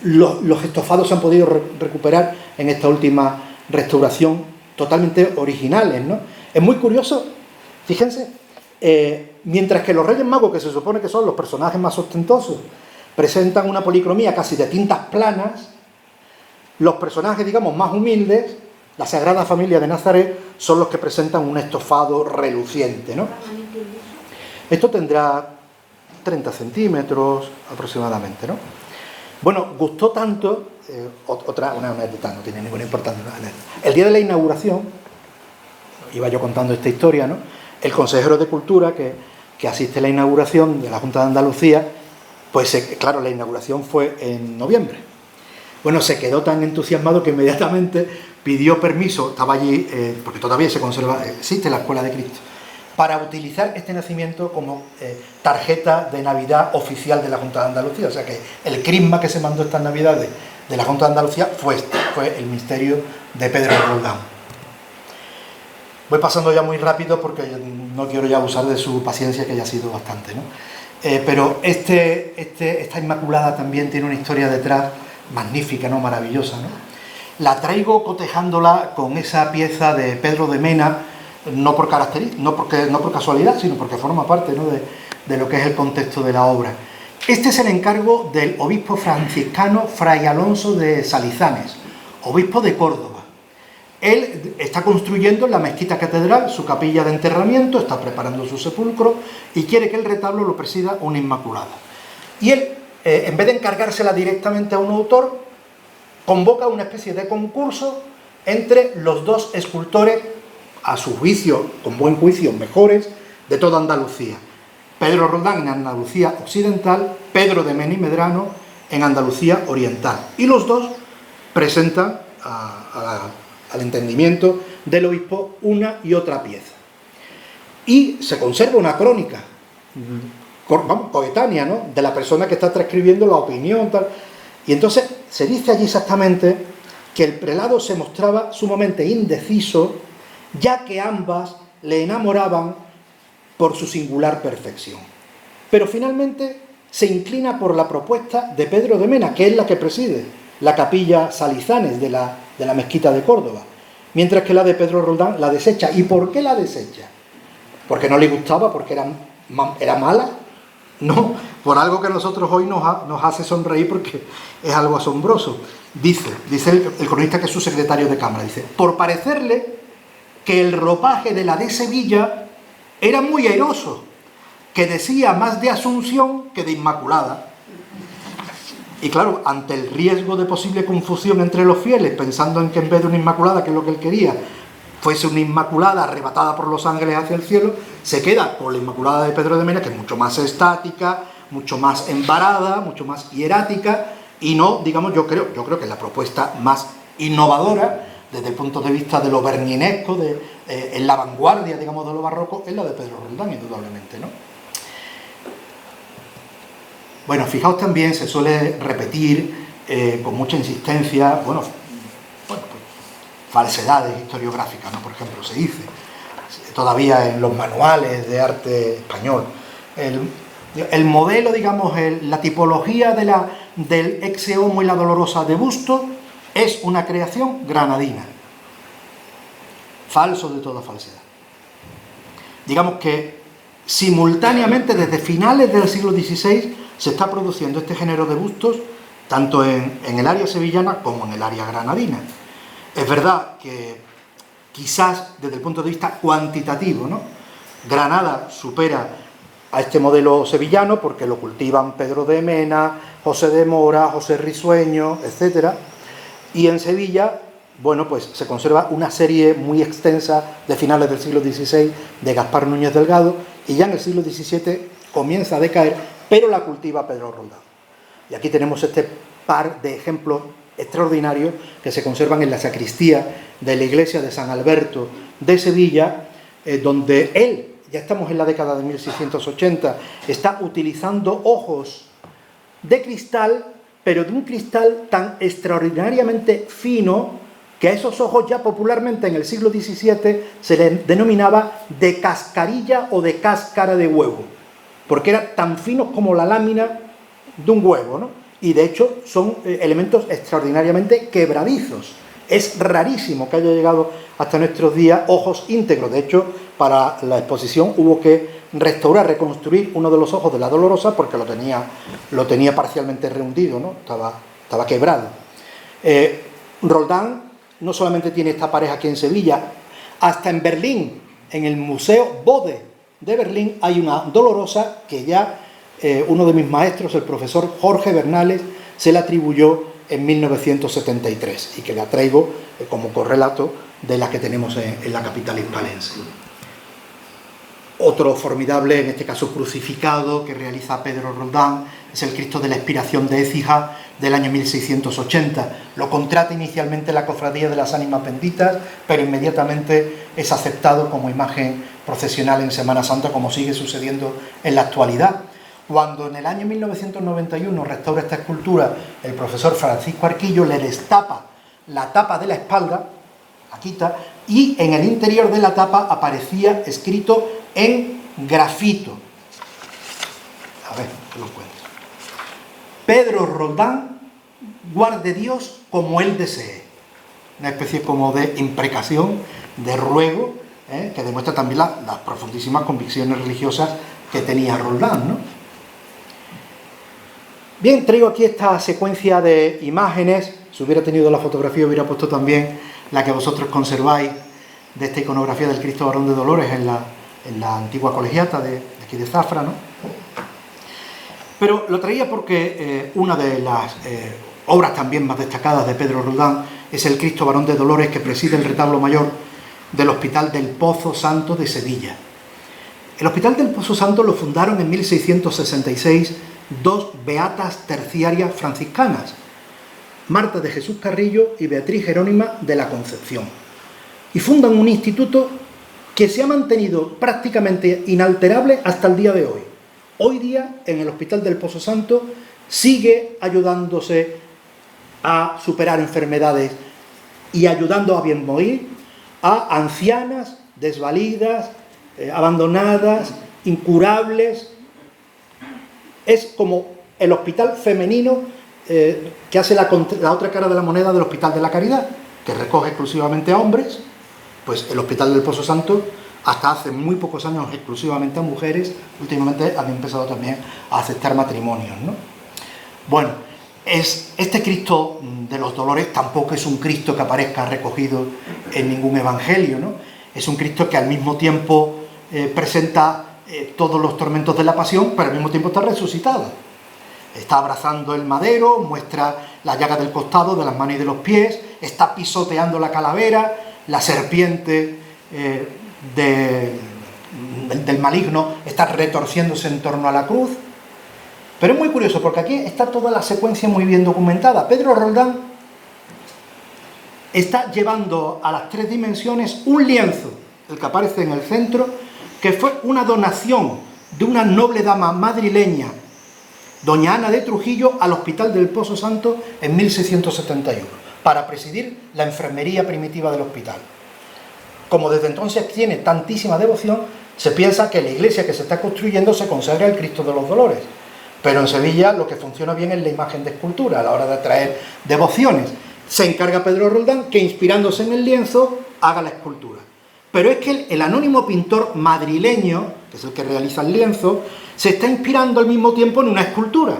Los estofados se han podido recuperar en esta última restauración, totalmente originales, ¿no? Es muy curioso, fíjense, mientras que los Reyes Magos, que se supone que son los personajes más ostentosos, presentan una policromía casi de tintas planas, los personajes, digamos, más humildes, la Sagrada Familia de Nazaret, son los que presentan un estofado reluciente, ¿no? Esto tendrá 30 centímetros aproximadamente, ¿no? Bueno, gustó tanto, una anécdota, no tiene ninguna importancia, ¿no? El día de la inauguración, iba yo contando esta historia, ¿no? El consejero de Cultura que asiste a la inauguración de la Junta de Andalucía, pues claro, la inauguración fue en noviembre. Bueno, se quedó tan entusiasmado que inmediatamente pidió permiso, estaba allí, porque todavía se conserva, existe la Escuela de Cristo, para utilizar este nacimiento como tarjeta de Navidad oficial de la Junta de Andalucía. O sea que el crisma que se mandó estas Navidades de la Junta de Andalucía fue el misterio de Pedro Roldán. Voy pasando ya muy rápido porque no quiero ya abusar de su paciencia, que ya ha sido bastante, ¿no? Pero esta Inmaculada también tiene una historia detrás magnífica, ¿no? Maravillosa, ¿no? La traigo cotejándola con esa pieza de Pedro de Mena, no por casualidad, sino porque forma parte, ¿no? de lo que es el contexto de la obra. Este es el encargo del obispo franciscano Fray Alonso de Salizanes, obispo de Córdoba. Él está construyendo en la mezquita catedral su capilla de enterramiento, está preparando su sepulcro y quiere que el retablo lo presida una Inmaculada. Y él, en vez de encargársela directamente a un autor, convoca una especie de concurso entre los dos escultores, a su juicio, con buen juicio, mejores de toda Andalucía. Pedro Roldán en Andalucía occidental, Pedro de Mena y Medrano en Andalucía oriental. Y los dos presentan al entendimiento del obispo una y otra pieza. Y se conserva una crónica coetánea, ¿no? De la persona que está transcribiendo la opinión, tal. Y entonces se dice allí exactamente que el prelado se mostraba sumamente indeciso, ya que ambas le enamoraban por su singular perfección. Pero finalmente se inclina por la propuesta de Pedro de Mena, que es la que preside la capilla Salizanes de la mezquita de Córdoba, mientras que la de Pedro Roldán la desecha. ¿Y por qué la desecha? ¿Porque no le gustaba? ¿Porque era mala? No, por algo que a nosotros hoy nos hace sonreír, porque es algo asombroso. Dice el cronista, que es su secretario de cámara, dice, por parecerle que el ropaje de la de Sevilla era muy airoso, que decía más de Asunción que de Inmaculada. Y claro, ante el riesgo de posible confusión entre los fieles, pensando en que en vez de una Inmaculada, que es lo que él quería, fuese una Inmaculada arrebatada por los ángeles hacia el cielo, se queda con la Inmaculada de Pedro de Mena, que es mucho más estática, mucho más embarada, mucho más hierática, y no, digamos, yo creo que la propuesta más innovadora desde el punto de vista de lo berninesco, en la vanguardia, digamos, de lo barroco, es la de Pedro Roldán, indudablemente, ¿no? Bueno, fijaos también, se suele repetir con mucha insistencia, pues, falsedades historiográficas, ¿no? Por ejemplo, se dice todavía en los manuales de arte español, el modelo, digamos, la tipología del exe homo y la dolorosa de Busto es una creación granadina. falso de toda falsedad. Digamos que simultáneamente, desde finales del siglo XVI, se está produciendo este género de bustos, tanto en el área sevillana como en el área granadina. Es verdad que quizás desde el punto de vista cuantitativo, ¿no?, Granada supera a este modelo sevillano porque lo cultivan Pedro de Mena, José de Mora, José Risueño, etc. Y en Sevilla, bueno, pues se conserva una serie muy extensa de finales del siglo XVI de Gaspar Núñez Delgado, y ya en el siglo XVII comienza a decaer, pero la cultiva Pedro Roldán. Y aquí tenemos este par de ejemplos extraordinarios que se conservan en la sacristía de la iglesia de San Alberto de Sevilla, donde él, ya estamos en la década de 1680, está utilizando ojos de cristal, pero de un cristal tan extraordinariamente fino que a esos ojos ya popularmente en el siglo XVII se les denominaba de cascarilla o de cáscara de huevo, porque eran tan finos como la lámina de un huevo, ¿no? Y de hecho son elementos extraordinariamente quebradizos. Es rarísimo que haya llegado hasta nuestros días ojos íntegros. De hecho, para la exposición hubo que restaurar, reconstruir uno de los ojos de la Dolorosa porque lo tenía parcialmente rehundido, ¿no? Estaba quebrado. Roldán no solamente tiene esta pareja aquí en Sevilla, hasta en Berlín, en el Museo Bode de Berlín, hay una Dolorosa que ya uno de mis maestros, el profesor Jorge Bernales, se la atribuyó en 1973 y que la traigo como correlato de la que tenemos en la capital hispalense. Otro formidable, en este caso crucificado, que realiza Pedro Roldán es el Cristo de la Expiración de Écija del año 1680. Lo contrata inicialmente la Cofradía de las Ánimas Benditas, pero inmediatamente es aceptado como imagen procesional en Semana Santa, como sigue sucediendo en la actualidad. Cuando en el año 1991 restaura esta escultura el profesor Francisco Arquillo, le destapa la tapa de la espalda, la quita, y en el interior de la tapa aparecía escrito en grafito. A ver, que lo cuento. Pedro Roldán, guarde Dios como él desee. Una especie como de imprecación, de ruego, que demuestra también las profundísimas convicciones religiosas que tenía Roldán, ¿no? Bien, traigo aquí esta secuencia de imágenes. Si hubiera tenido la fotografía, hubiera puesto también la que vosotros conserváis de esta iconografía del Cristo Varón de Dolores en la antigua colegiata de aquí de Zafra, ¿no? Pero lo traía porque una de las obras también más destacadas de Pedro Roldán es el Cristo Varón de Dolores, que preside el retablo mayor del Hospital del Pozo Santo de Sevilla. El Hospital del Pozo Santo lo fundaron en 1666 dos beatas terciarias franciscanas, Marta de Jesús Carrillo y Beatriz Jerónima de la Concepción, y fundan un instituto que se ha mantenido prácticamente inalterable hasta el día de hoy. Hoy día, en el Hospital del Pozo Santo, sigue ayudándose a superar enfermedades y ayudando a bien morir a ancianas, desvalidas, abandonadas, incurables. Es como el hospital femenino que hace la otra cara de la moneda del Hospital de la Caridad, que recoge exclusivamente a hombres. Pues el Hospital del Pozo Santo, hasta hace muy pocos años, exclusivamente a mujeres. Últimamente han empezado también a aceptar matrimonios, ¿no? Bueno, este Cristo de los Dolores tampoco es un Cristo que aparezca recogido en ningún evangelio, ¿no? Es un Cristo que al mismo tiempo presenta todos los tormentos de la pasión, pero al mismo tiempo está resucitado. Está abrazando el madero, muestra la llaga del costado, de las manos y de los pies, está pisoteando la calavera, la serpiente del maligno está retorciéndose en torno a la cruz. Pero es muy curioso porque aquí está toda la secuencia muy bien documentada. Pedro Roldán está llevando a las tres dimensiones un lienzo, el que aparece en el centro, que fue una donación de una noble dama madrileña, doña Ana de Trujillo, al Hospital del Pozo Santo en 1671, para presidir la enfermería primitiva del hospital. Como desde entonces tiene tantísima devoción, se piensa que la iglesia que se está construyendo se consagra al Cristo de los Dolores. Pero en Sevilla lo que funciona bien es la imagen de escultura a la hora de atraer devociones. Se encarga Pedro Roldán que, inspirándose en el lienzo, haga la escultura. Pero es que el anónimo pintor madrileño, que es el que realiza el lienzo, se está inspirando al mismo tiempo en una escultura,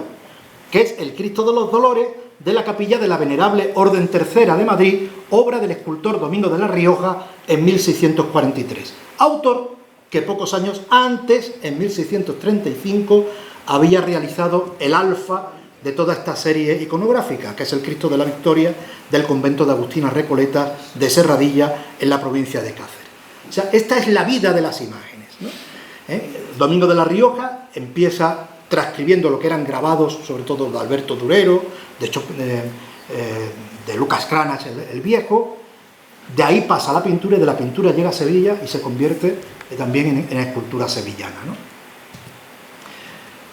que es el Cristo de los Dolores de la capilla de la Venerable Orden Tercera de Madrid, obra del escultor Domingo de la Rioja en 1643. Autor que pocos años antes, en 1635, había realizado el alfa de toda esta serie iconográfica, que es el Cristo de la Victoria del convento de Agustinas Recoletas de Serradilla, en la provincia de Cáceres. O sea, esta es la vida de las imágenes, ¿no? Domingo de la Rioja empieza transcribiendo lo que eran grabados, sobre todo de Alberto Durero, de Lucas Cranas el Viejo. De ahí pasa a la pintura y de la pintura llega a Sevilla y se convierte también en escultura sevillana, ¿no?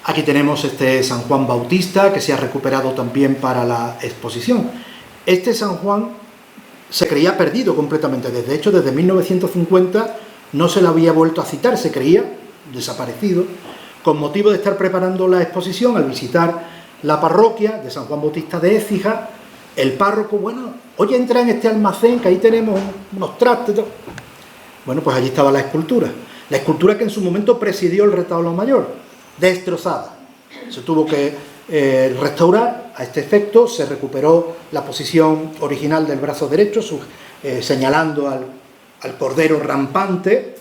Aquí tenemos este San Juan Bautista, que se ha recuperado también para la exposición. Este San Juan se creía perdido completamente. De hecho, desde 1950 no se le había vuelto a citar, se creía desaparecido. Con motivo de estar preparando la exposición, al visitar la parroquia de San Juan Bautista de Écija, el párroco, bueno, oye, entra en este almacén, que ahí tenemos unos trastes. Bueno, pues allí estaba la escultura que en su momento presidió el retablo mayor, destrozada. Se tuvo que restaurar a este efecto, se recuperó la posición original del brazo derecho, señalando al cordero rampante,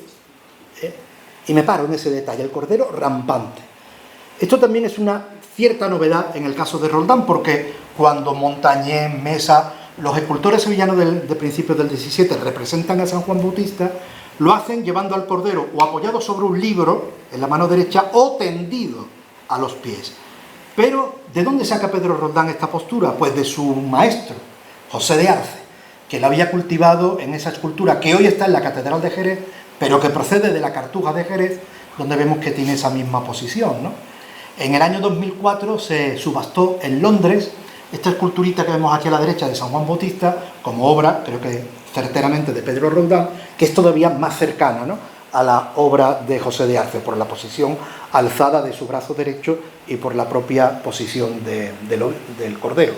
y me paro en ese detalle, el cordero rampante. Esto también es una cierta novedad en el caso de Roldán, porque cuando Montañés, Mesa, los escultores sevillanos de principios del XVII representan a San Juan Bautista, lo hacen llevando al cordero o apoyado sobre un libro en la mano derecha o tendido a los pies. Pero, ¿de dónde saca Pedro Roldán esta postura? Pues de su maestro, José de Arce, que la había cultivado en esa escultura que hoy está en la Catedral de Jerez, pero que procede de la Cartuja de Jerez, donde vemos que tiene esa misma posición, ¿no? En el año 2004 se subastó en Londres esta esculturita que vemos aquí a la derecha de San Juan Bautista, como obra, creo que certeramente, de Pedro Roldán, que es todavía más cercana, ¿no?, a la obra de José de Arce, por la posición alzada de su brazo derecho y por la propia posición del cordero.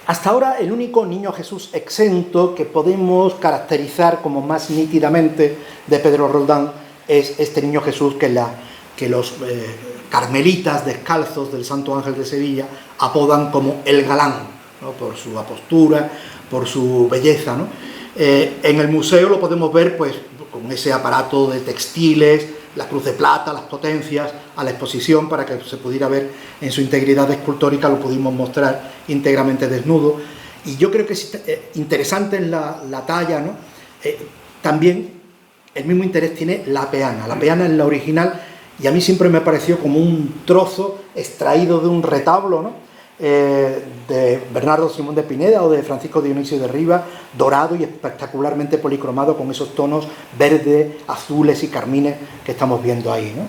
Hasta ahora, el único niño Jesús exento que podemos caracterizar como más nítidamente de Pedro Roldán es este niño Jesús que los carmelitas descalzos del Santo Ángel de Sevilla apodan como el galán, ¿no?, por su apostura, por su belleza, ¿no? En el museo lo podemos ver, pues, con ese aparato de textiles, la cruz de plata, las potencias, a la exposición, para que se pudiera ver en su integridad escultórica. Lo pudimos mostrar íntegramente desnudo, y yo creo que es interesante en la talla, ¿no? También el mismo interés tiene la peana. La peana es la original, y a mí siempre me pareció como un trozo extraído de un retablo, ¿no?, de Bernardo Simón de Pineda o de Francisco Dionisio de Rivas, dorado y espectacularmente policromado, con esos tonos verdes, azules y carmines que estamos viendo ahí, ¿no?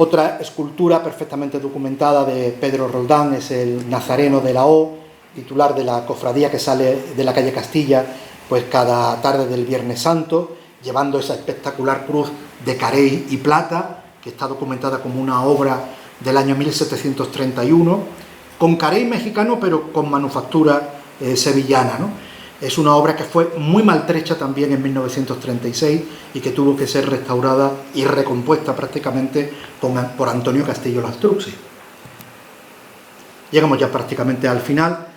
Otra escultura perfectamente documentada de Pedro Roldán es el Nazareno de la O, titular de la cofradía que sale de la calle Castilla, pues cada tarde del Viernes Santo, llevando esa espectacular cruz de carey y plata, que está documentada como una obra del año 1731, con carey mexicano pero con manufactura sevillana, ¿no? Es una obra que fue muy maltrecha también en 1936 y que tuvo que ser restaurada y recompuesta prácticamente por Antonio Castillo Lastrucci. Llegamos ya prácticamente al final.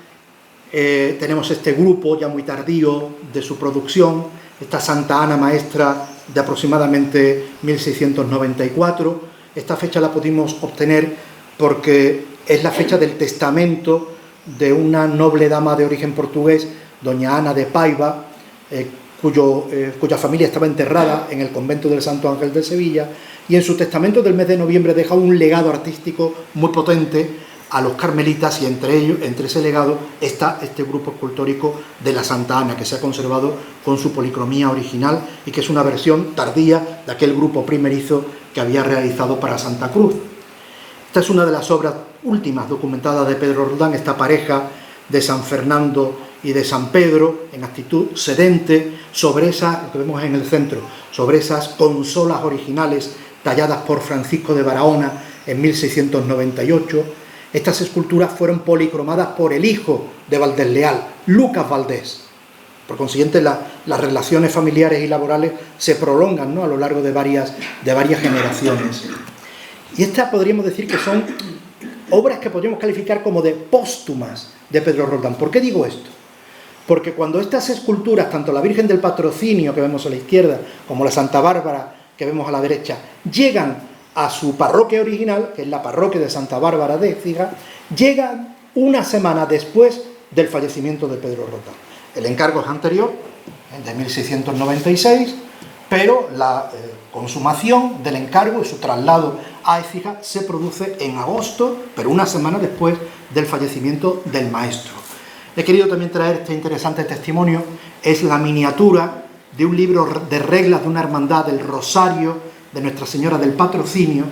Tenemos este grupo ya muy tardío de su producción, esta Santa Ana Maestra de aproximadamente 1694. Esta fecha la pudimos obtener porque es la fecha del testamento de una noble dama de origen portugués, doña Ana de Paiva, cuya familia estaba enterrada en el convento del Santo Ángel de Sevilla, y en su testamento del mes de noviembre deja un legado artístico muy potente a los carmelitas, y entre ese legado está este grupo escultórico de la Santa Ana, que se ha conservado con su policromía original y que es una versión tardía de aquel grupo primerizo que había realizado para Santa Cruz. Esta es una de las obras últimas documentadas de Pedro Roldán, esta pareja de San Fernando y de San Pedro, en actitud sedente, sobre lo que vemos en el centro, sobre esas consolas originales talladas por Francisco de Barahona en 1698. Estas esculturas fueron policromadas por el hijo de Valdés Leal, Lucas Valdés. Por consiguiente, la las relaciones familiares y laborales se prolongan, ¿no?, a lo largo de varias generaciones. Y estas podríamos decir que son obras que podríamos calificar como de póstumas de Pedro Roldán. ¿Por qué digo esto? Porque cuando estas esculturas, tanto la Virgen del Patrocinio que vemos a la izquierda como la Santa Bárbara que vemos a la derecha, llegan a su parroquia original, que es la parroquia de Santa Bárbara de Écija, llegan una semana después del fallecimiento de Pedro Roldán. El encargo es anterior, de 1696, pero la consumación del encargo y su traslado a Écija se produce en agosto, pero una semana después del fallecimiento del maestro. He querido también traer este interesante testimonio, es la miniatura de un libro de reglas de una hermandad del Rosario de Nuestra Señora del Patrocinio,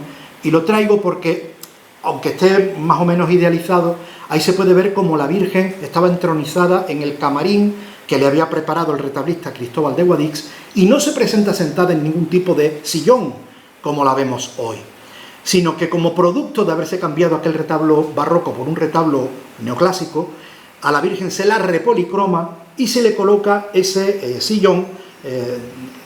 y lo traigo porque, aunque esté más o menos idealizado, ahí se puede ver cómo la Virgen estaba entronizada en el camarín que le había preparado el retablista Cristóbal de Guadix, y no se presenta sentada en ningún tipo de sillón como la vemos hoy, sino que como producto de haberse cambiado aquel retablo barroco por un retablo neoclásico, a la Virgen se la repolicroma y se le coloca ese sillón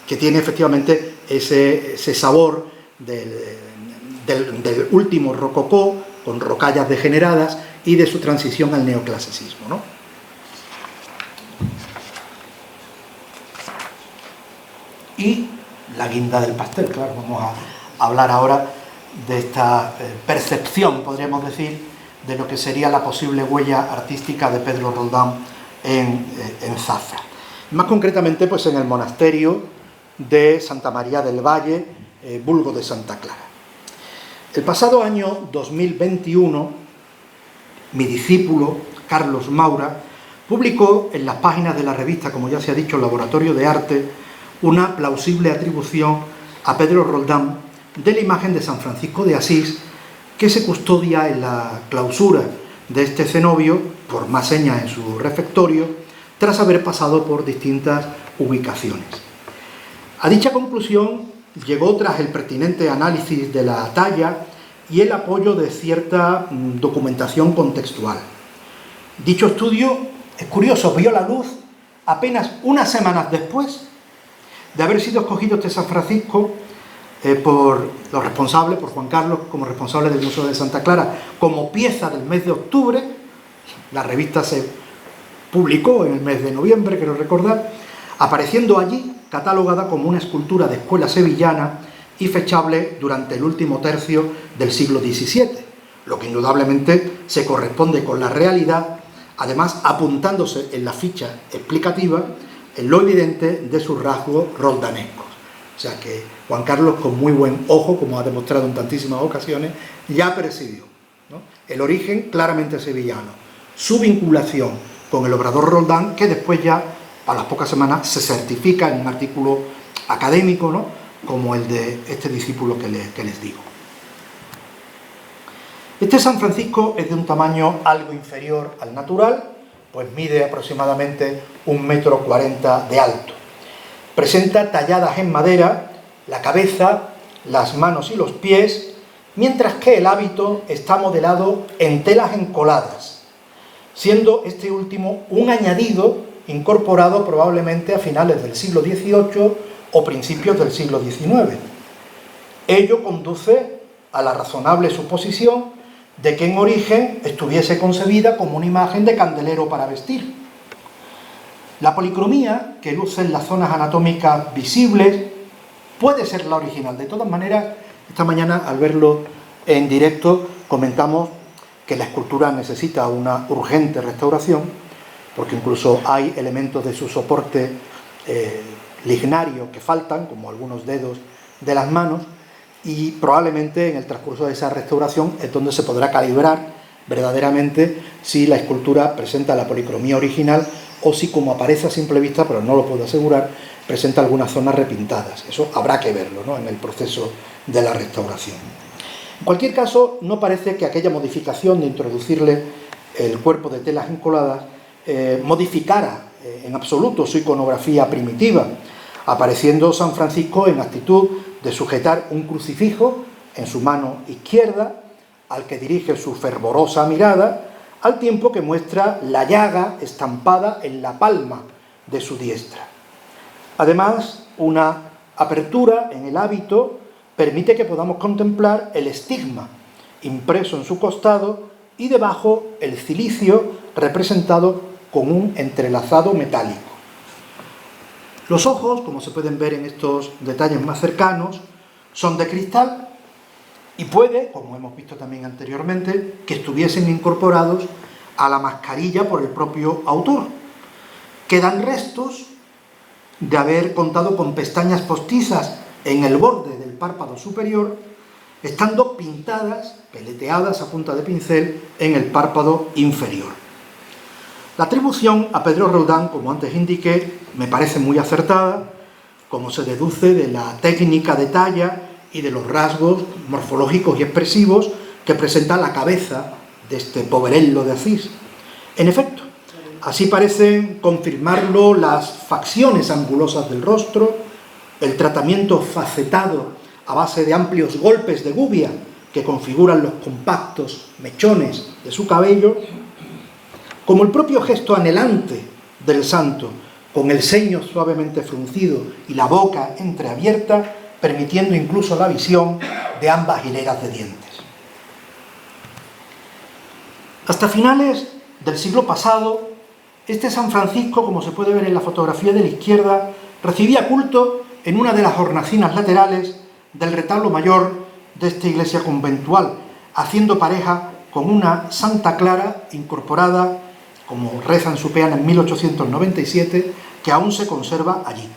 que tiene efectivamente ese sabor del último rococó, con rocallas degeneradas, y de su transición al neoclasicismo, ¿no? Y la guinda del pastel, claro, vamos a hablar ahora de esta percepción, podríamos decir, de lo que sería la posible huella artística de Pedro Roldán en Zafra. Más concretamente, pues en el monasterio de Santa María del Valle, vulgo de Santa Clara. El pasado año 2021, mi discípulo, Carlos Maura, publicó en las páginas de la revista, como ya se ha dicho, Laboratorio de Arte, una plausible atribución a Pedro Roldán de la imagen de San Francisco de Asís, que se custodia en la clausura de este cenobio, por más señas en su refectorio, tras haber pasado por distintas ubicaciones. A dicha conclusión llegó tras el pertinente análisis de la talla y el apoyo de cierta documentación contextual. Dicho estudio, es curioso, vio la luz apenas unas semanas después de haber sido escogido este San Francisco por los responsables, por Juan Carlos como responsable del Museo de Santa Clara, como pieza del mes de octubre. La revista se publicó en el mes de noviembre, quiero recordar, apareciendo allí catalogada como una escultura de escuela sevillana y fechable durante el último tercio del siglo XVII, lo que indudablemente se corresponde con la realidad, además apuntándose en la ficha explicativa en lo evidente de sus rasgos roldanescos. O sea que Juan Carlos, con muy buen ojo, como ha demostrado en tantísimas ocasiones, ya percibió, ¿no?, el origen claramente sevillano, su vinculación con el obrador Roldán, que después ya, a las pocas semanas, se certifica en un artículo académico, ¿no?, como el de este discípulo que les digo. Este San Francisco es de un tamaño algo inferior al natural, pues mide aproximadamente 1,40 m de alto. Presenta talladas en madera la cabeza, las manos y los pies, mientras que el hábito está modelado en telas encoladas, siendo este último un añadido incorporado probablemente a finales del siglo XVIII o principios del siglo XIX. Ello conduce a la razonable suposición de que en origen estuviese concebida como una imagen de candelero para vestir. La policromía que luce en las zonas anatómicas visibles puede ser la original. De todas maneras, esta mañana, al verlo en directo, comentamos que la escultura necesita una urgente restauración, porque incluso hay elementos de su soporte lignario que faltan, como algunos dedos de las manos, y probablemente en el transcurso de esa restauración es donde se podrá calibrar verdaderamente si la escultura presenta la policromía original o si, como aparece a simple vista, pero no lo puedo asegurar, presenta algunas zonas repintadas. Eso habrá que verlo, ¿no?, en el proceso de la restauración. En cualquier caso, no parece que aquella modificación de introducirle el cuerpo de telas encoladas modificara en absoluto su iconografía primitiva, apareciendo San Francisco en actitud de sujetar un crucifijo en su mano izquierda, al que dirige su fervorosa mirada, al tiempo que muestra la llaga estampada en la palma de su diestra. Además, una apertura en el hábito permite que podamos contemplar el estigma impreso en su costado y debajo el cilicio representado con un entrelazado metálico. Los ojos, como se pueden ver en estos detalles más cercanos, son de cristal y puede, como hemos visto también anteriormente, que estuviesen incorporados a la mascarilla por el propio autor. Quedan restos de haber contado con pestañas postizas en el borde del párpado superior, estando pintadas, peleteadas a punta de pincel en el párpado inferior. La atribución a Pedro Roldán, como antes indiqué, me parece muy acertada, como se deduce de la técnica de talla y de los rasgos morfológicos y expresivos que presenta la cabeza de este poverello de Asís. En efecto, así parecen confirmarlo las facciones angulosas del rostro, el tratamiento facetado a base de amplios golpes de gubia que configuran los compactos mechones de su cabello, como el propio gesto anhelante del santo, con el ceño suavemente fruncido y la boca entreabierta, permitiendo incluso la visión de ambas hileras de dientes. Hasta finales del siglo pasado, este San Francisco, como se puede ver en la fotografía de la izquierda, recibía culto en una de las hornacinas laterales del retablo mayor de esta iglesia conventual, haciendo pareja con una Santa Clara incorporada, como reza en su peana en 1897, que aún se conserva allí.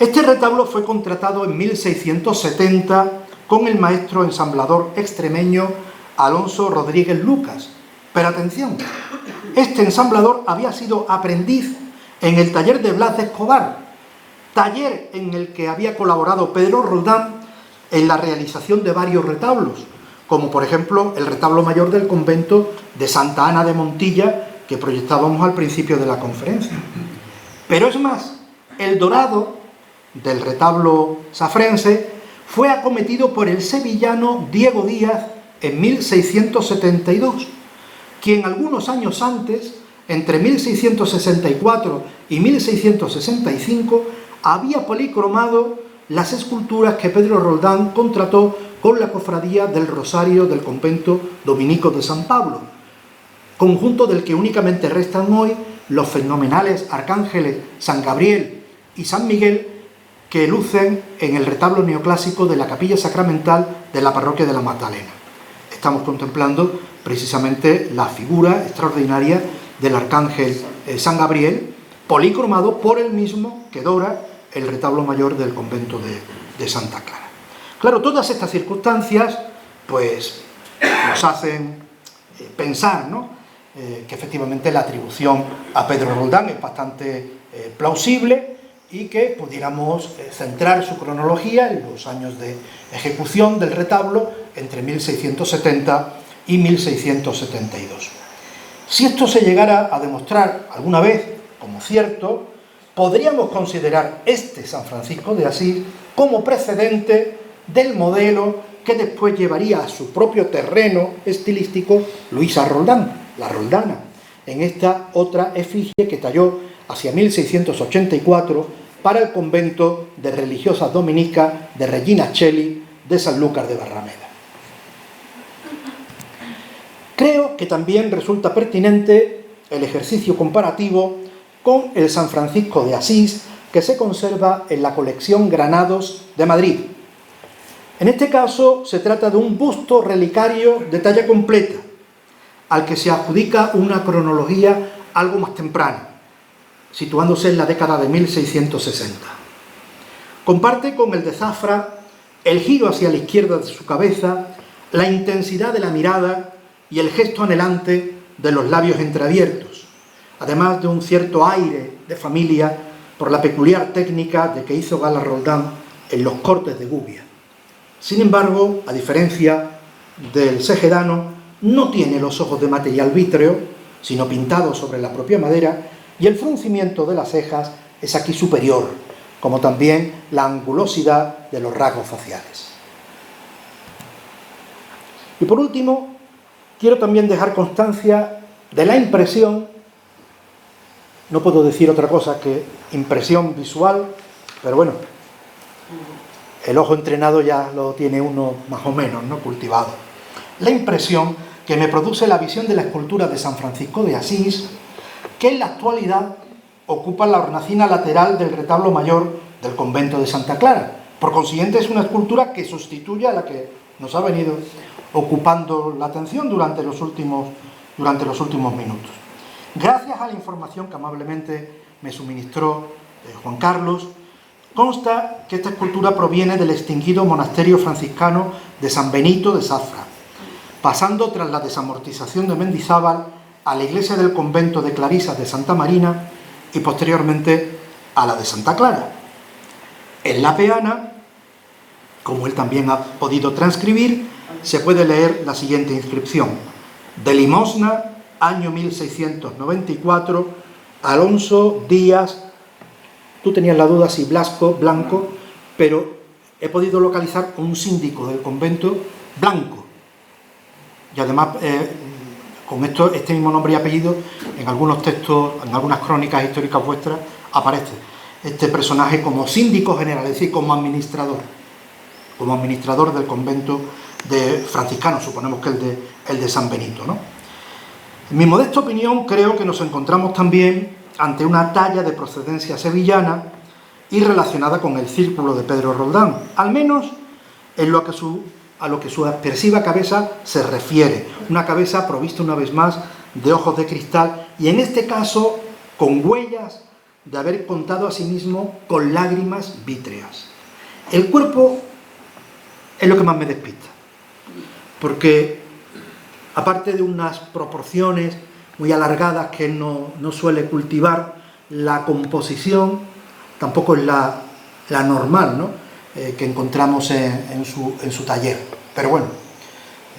Este retablo fue contratado en 1670 con el maestro ensamblador extremeño Alonso Rodríguez Lucas. Pero atención, este ensamblador había sido aprendiz en el taller de Blas de Escobar, taller en el que había colaborado Pedro Roldán en la realización de varios retablos, como por ejemplo el retablo mayor del convento de Santa Ana de Montilla, que proyectábamos al principio de la conferencia. Pero es más, el dorado del retablo safrense fue acometido por el sevillano Diego Díaz en 1672, quien algunos años antes, entre 1664 y 1665, había policromado las esculturas que Pedro Roldán contrató con la cofradía del Rosario del convento dominico de San Pablo, conjunto del que únicamente restan hoy los fenomenales arcángeles San Gabriel y San Miguel que lucen en el retablo neoclásico de la capilla sacramental de la parroquia de la Magdalena. Estamos contemplando precisamente la figura extraordinaria del arcángel San Gabriel, policromado por el mismo que dora el retablo mayor del convento de Santa Clara. Claro, todas estas circunstancias pues nos hacen pensar, ¿no?, que efectivamente la atribución a Pedro Roldán es bastante plausible y que pudiéramos centrar su cronología en los años de ejecución del retablo entre 1670 y 1672. Si esto se llegara a demostrar alguna vez como cierto, podríamos considerar este San Francisco de Asís como precedente del modelo que después llevaría a su propio terreno estilístico Luisa Roldán, la Roldana, en esta otra efigie que talló hacia 1684 para el convento de religiosas dominicas de Regina Coeli de Sanlúcar de Barrameda. Creo que también resulta pertinente el ejercicio comparativo con el San Francisco de Asís que se conserva en la colección Granados de Madrid. En este caso se trata de un busto relicario de talla completa, al que se adjudica una cronología algo más temprana, situándose en la década de 1660. Comparte con el de Zafra el giro hacia la izquierda de su cabeza, la intensidad de la mirada y el gesto anhelante de los labios entreabiertos, además de un cierto aire de familia por la peculiar técnica de que hizo gala Roldán en los cortes de gubia. Sin embargo, a diferencia del segedano, no tiene los ojos de material vítreo, sino pintados sobre la propia madera, y el fruncimiento de las cejas es aquí superior, como también la angulosidad de los rasgos faciales. Y por último, quiero también dejar constancia de la impresión no puedo decir otra cosa que impresión visual, pero bueno, el ojo entrenado ya lo tiene uno más o menos, ¿no?, cultivado. La impresión que me produce la visión de la escultura de San Francisco de Asís, que en la actualidad ocupa la hornacina lateral del retablo mayor del convento de Santa Clara. Por consiguiente, es una escultura que sustituye a la que nos ha venido ocupando la atención durante los últimos minutos. Gracias a la información que amablemente me suministró Juan Carlos, consta que esta escultura proviene del extinguido monasterio franciscano de San Benito de Zafra, pasando tras la desamortización de Mendizábal a la iglesia del convento de Clarisas de Santa Marina y posteriormente a la de Santa Clara. En la peana, como él también ha podido transcribir, se puede leer la siguiente inscripción: de limosna, año 1694, Alonso Díaz. Tú tenías la duda si Blanco, pero he podido localizar un síndico del convento Blanco. Y además, con este mismo nombre y apellido, en algunos textos, en algunas crónicas históricas vuestras, aparece este personaje como síndico general, es decir, como administrador del convento de franciscanos, suponemos que el de San Benito, ¿no? En mi modesta opinión, creo que nos encontramos también ante una talla de procedencia sevillana y relacionada con el círculo de Pedro Roldán, al menos en lo que a lo que su expresiva cabeza se refiere, una cabeza provista una vez más de ojos de cristal y en este caso con huellas de haber contado a sí mismo con lágrimas vítreas. El cuerpo es lo que más me despista, porque aparte de unas proporciones muy alargadas que no suele cultivar, la composición tampoco es la normal, ¿no?, que encontramos en su taller. Pero bueno,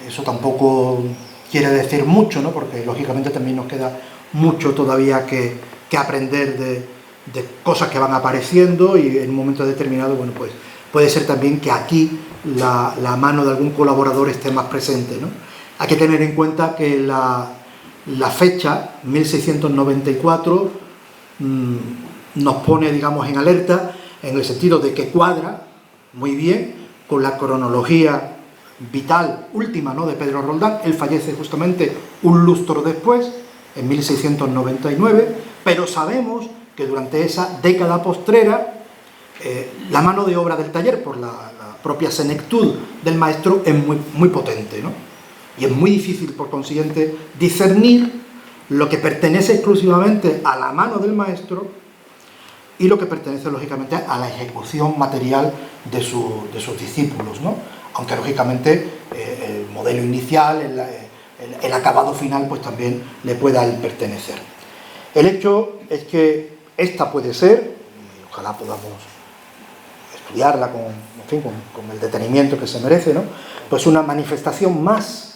eso tampoco quiere decir mucho, ¿no?, porque lógicamente también nos queda mucho todavía que aprender de cosas que van apareciendo y en un momento determinado, bueno, pues puede ser también que aquí la mano de algún colaborador esté más presente, ¿no? Hay que tener en cuenta que la fecha, 1694, nos pone, digamos, en alerta en el sentido de que cuadra muy bien con la cronología vital última, ¿no?, de Pedro Roldán. Él fallece justamente un lustro después, en 1699, pero sabemos que durante esa década postrera la mano de obra del taller, por la propia senectud del maestro, es muy potente, ¿no? Y es muy difícil, por consiguiente, discernir lo que pertenece exclusivamente a la mano del maestro y lo que pertenece, lógicamente, a la ejecución material de sus discípulos, ¿no? Aunque, lógicamente, el modelo inicial, el acabado final, pues también le pueda pertenecer. El hecho es que esta puede ser, y ojalá podamos estudiarla con el detenimiento que se merece, ¿no?, pues una manifestación más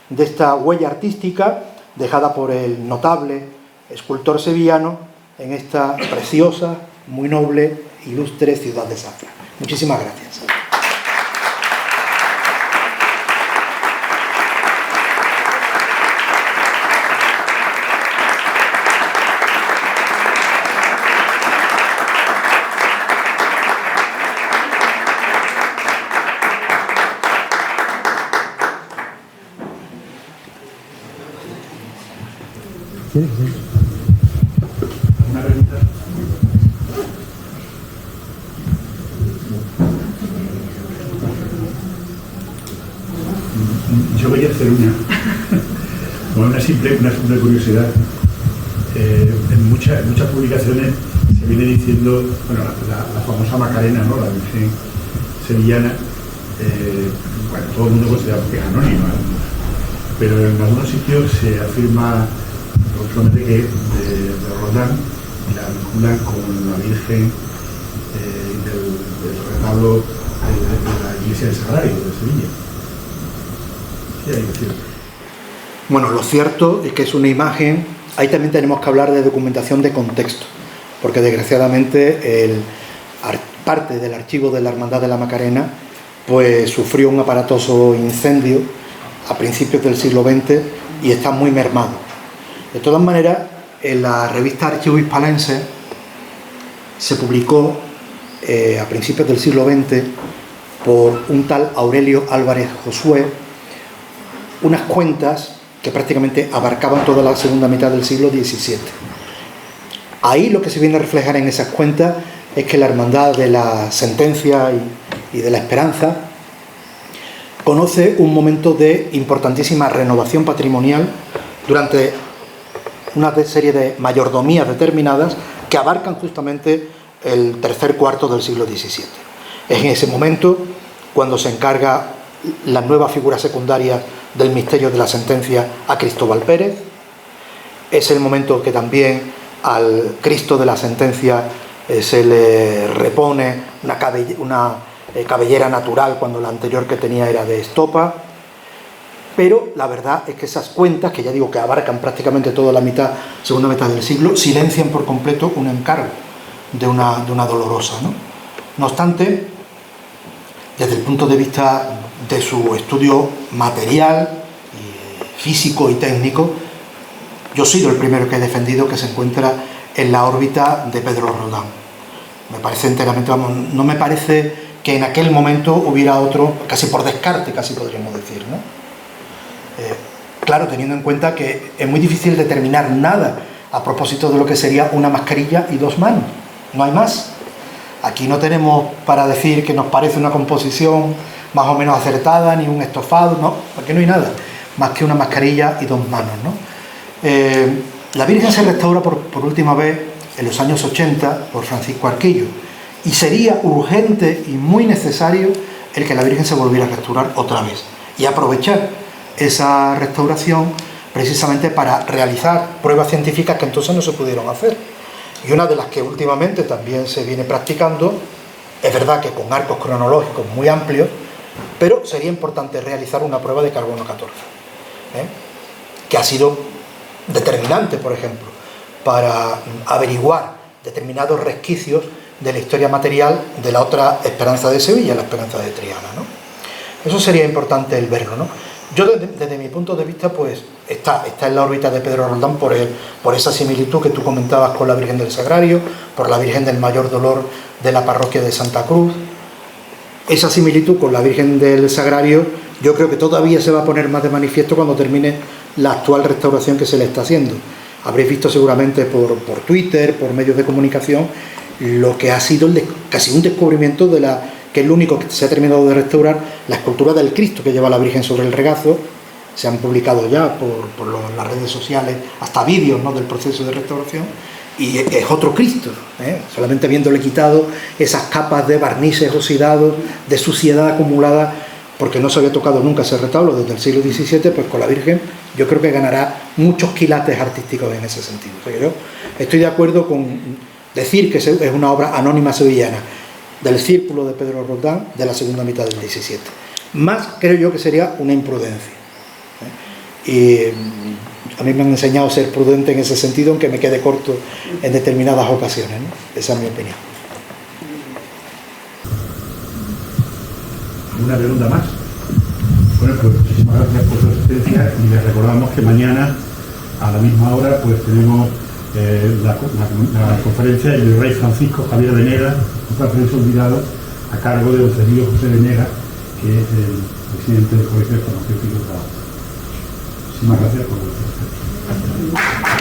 de esta huella artística dejada por el notable escultor sevillano en esta preciosa, muy noble, ilustre ciudad de Zafra. Muchísimas gracias. Una pregunta. Yo voy a hacer una simple curiosidad. En muchas publicaciones se viene diciendo, bueno, la famosa Macarena, ¿no?, la Virgen sevillana, bueno, todo el mundo considera que es anónima, pero en algunos sitios se afirma solamente que de Roldán la vinculan con la Virgen del retablo de la iglesia del Sagrario de Sevilla. ¿Qué hay que decir? Bueno, lo cierto es que es una imagen. Ahí también tenemos que hablar de documentación de contexto, porque desgraciadamente parte del archivo de la Hermandad de la Macarena pues sufrió un aparatoso incendio a principios del siglo XX y está muy mermado. De todas maneras, en la revista Archivo Hispalense se publicó a principios del siglo XX por un tal Aurelio Álvarez Josué unas cuentas que prácticamente abarcaban toda la segunda mitad del siglo XVII. Ahí lo que se viene a reflejar en esas cuentas es que la Hermandad de la Sentencia y de la Esperanza conoce un momento de importantísima renovación patrimonial durante una serie de mayordomías determinadas que abarcan justamente el tercer cuarto del siglo XVII. Es en ese momento cuando se encarga la nueva figura secundaria del misterio de la sentencia a Cristóbal Pérez. Es el momento que también al Cristo de la sentencia se le repone una cabellera natural cuando la anterior que tenía era de estopa. Pero la verdad es que esas cuentas, que ya digo que abarcan prácticamente toda la segunda mitad del siglo, silencian por completo un encargo de una dolorosa, ¿no? No obstante, desde el punto de vista de su estudio material, físico y técnico, yo he sido el primero que he defendido que se encuentra en la órbita de Pedro Roldán. Me parece enteramente, no me parece que en aquel momento hubiera otro, casi por descarte, casi podríamos decir, ¿no? Claro, teniendo en cuenta que es muy difícil determinar nada a propósito de lo que sería una mascarilla y dos manos. No hay más. Aquí no tenemos para decir que nos parece una composición más o menos acertada, ni un estofado, no, porque no hay nada más que una mascarilla y dos manos, ¿no? La Virgen se restaura por última vez en los años 80 por Francisco Arquillo, y sería urgente y muy necesario el que la Virgen se volviera a restaurar otra vez y aprovechar esa restauración precisamente para realizar pruebas científicas que entonces no se pudieron hacer. Y una de las que últimamente también se viene practicando, es verdad que con arcos cronológicos muy amplios, pero sería importante realizar una prueba de carbono 14, que ha sido determinante, por ejemplo, para averiguar determinados resquicios de la historia material de la otra Esperanza de Sevilla, la Esperanza de Triana, ¿no? Eso sería importante el verlo, ¿no? Yo desde mi punto de vista, pues está en la órbita de Pedro Roldán por esa similitud que tú comentabas con la Virgen del Sagrario, por la Virgen del Mayor Dolor de la parroquia de Santa Cruz. Esa similitud con la Virgen del Sagrario yo creo que todavía se va a poner más de manifiesto cuando termine la actual restauración que se le está haciendo. Habréis visto seguramente por Twitter, por medios de comunicación, lo que ha sido casi un descubrimiento que es lo único que se ha terminado de restaurar, la escultura del Cristo que lleva la Virgen sobre el regazo. Se han publicado ya por las redes sociales hasta vídeos, ¿no?, del proceso de restauración, y es otro Cristo, solamente habiéndole quitado esas capas de barnices oxidados, de suciedad acumulada, porque no se había tocado nunca ese retablo desde el siglo XVII. Pues con la Virgen yo creo que ganará muchos quilates artísticos en ese sentido. O sea, yo estoy de acuerdo con decir que es una obra anónima sevillana del círculo de Pedro Roldán de la segunda mitad del XVII. Más creo yo que sería una imprudencia. Y a mí me han enseñado a ser prudente en ese sentido, aunque me quede corto en determinadas ocasiones, ¿no? Esa es mi opinión. ¿Alguna pregunta más? Bueno, pues muchísimas gracias por su asistencia, y les recordamos que mañana a la misma hora pues tenemos la conferencia del Virrey Francisco Javier Venegas, un francés olvidado, a cargo de Eusebio José Venegas, que es el presidente del Colegio Farmacéutico de Trabajo. Muchísimas gracias por su asistencia.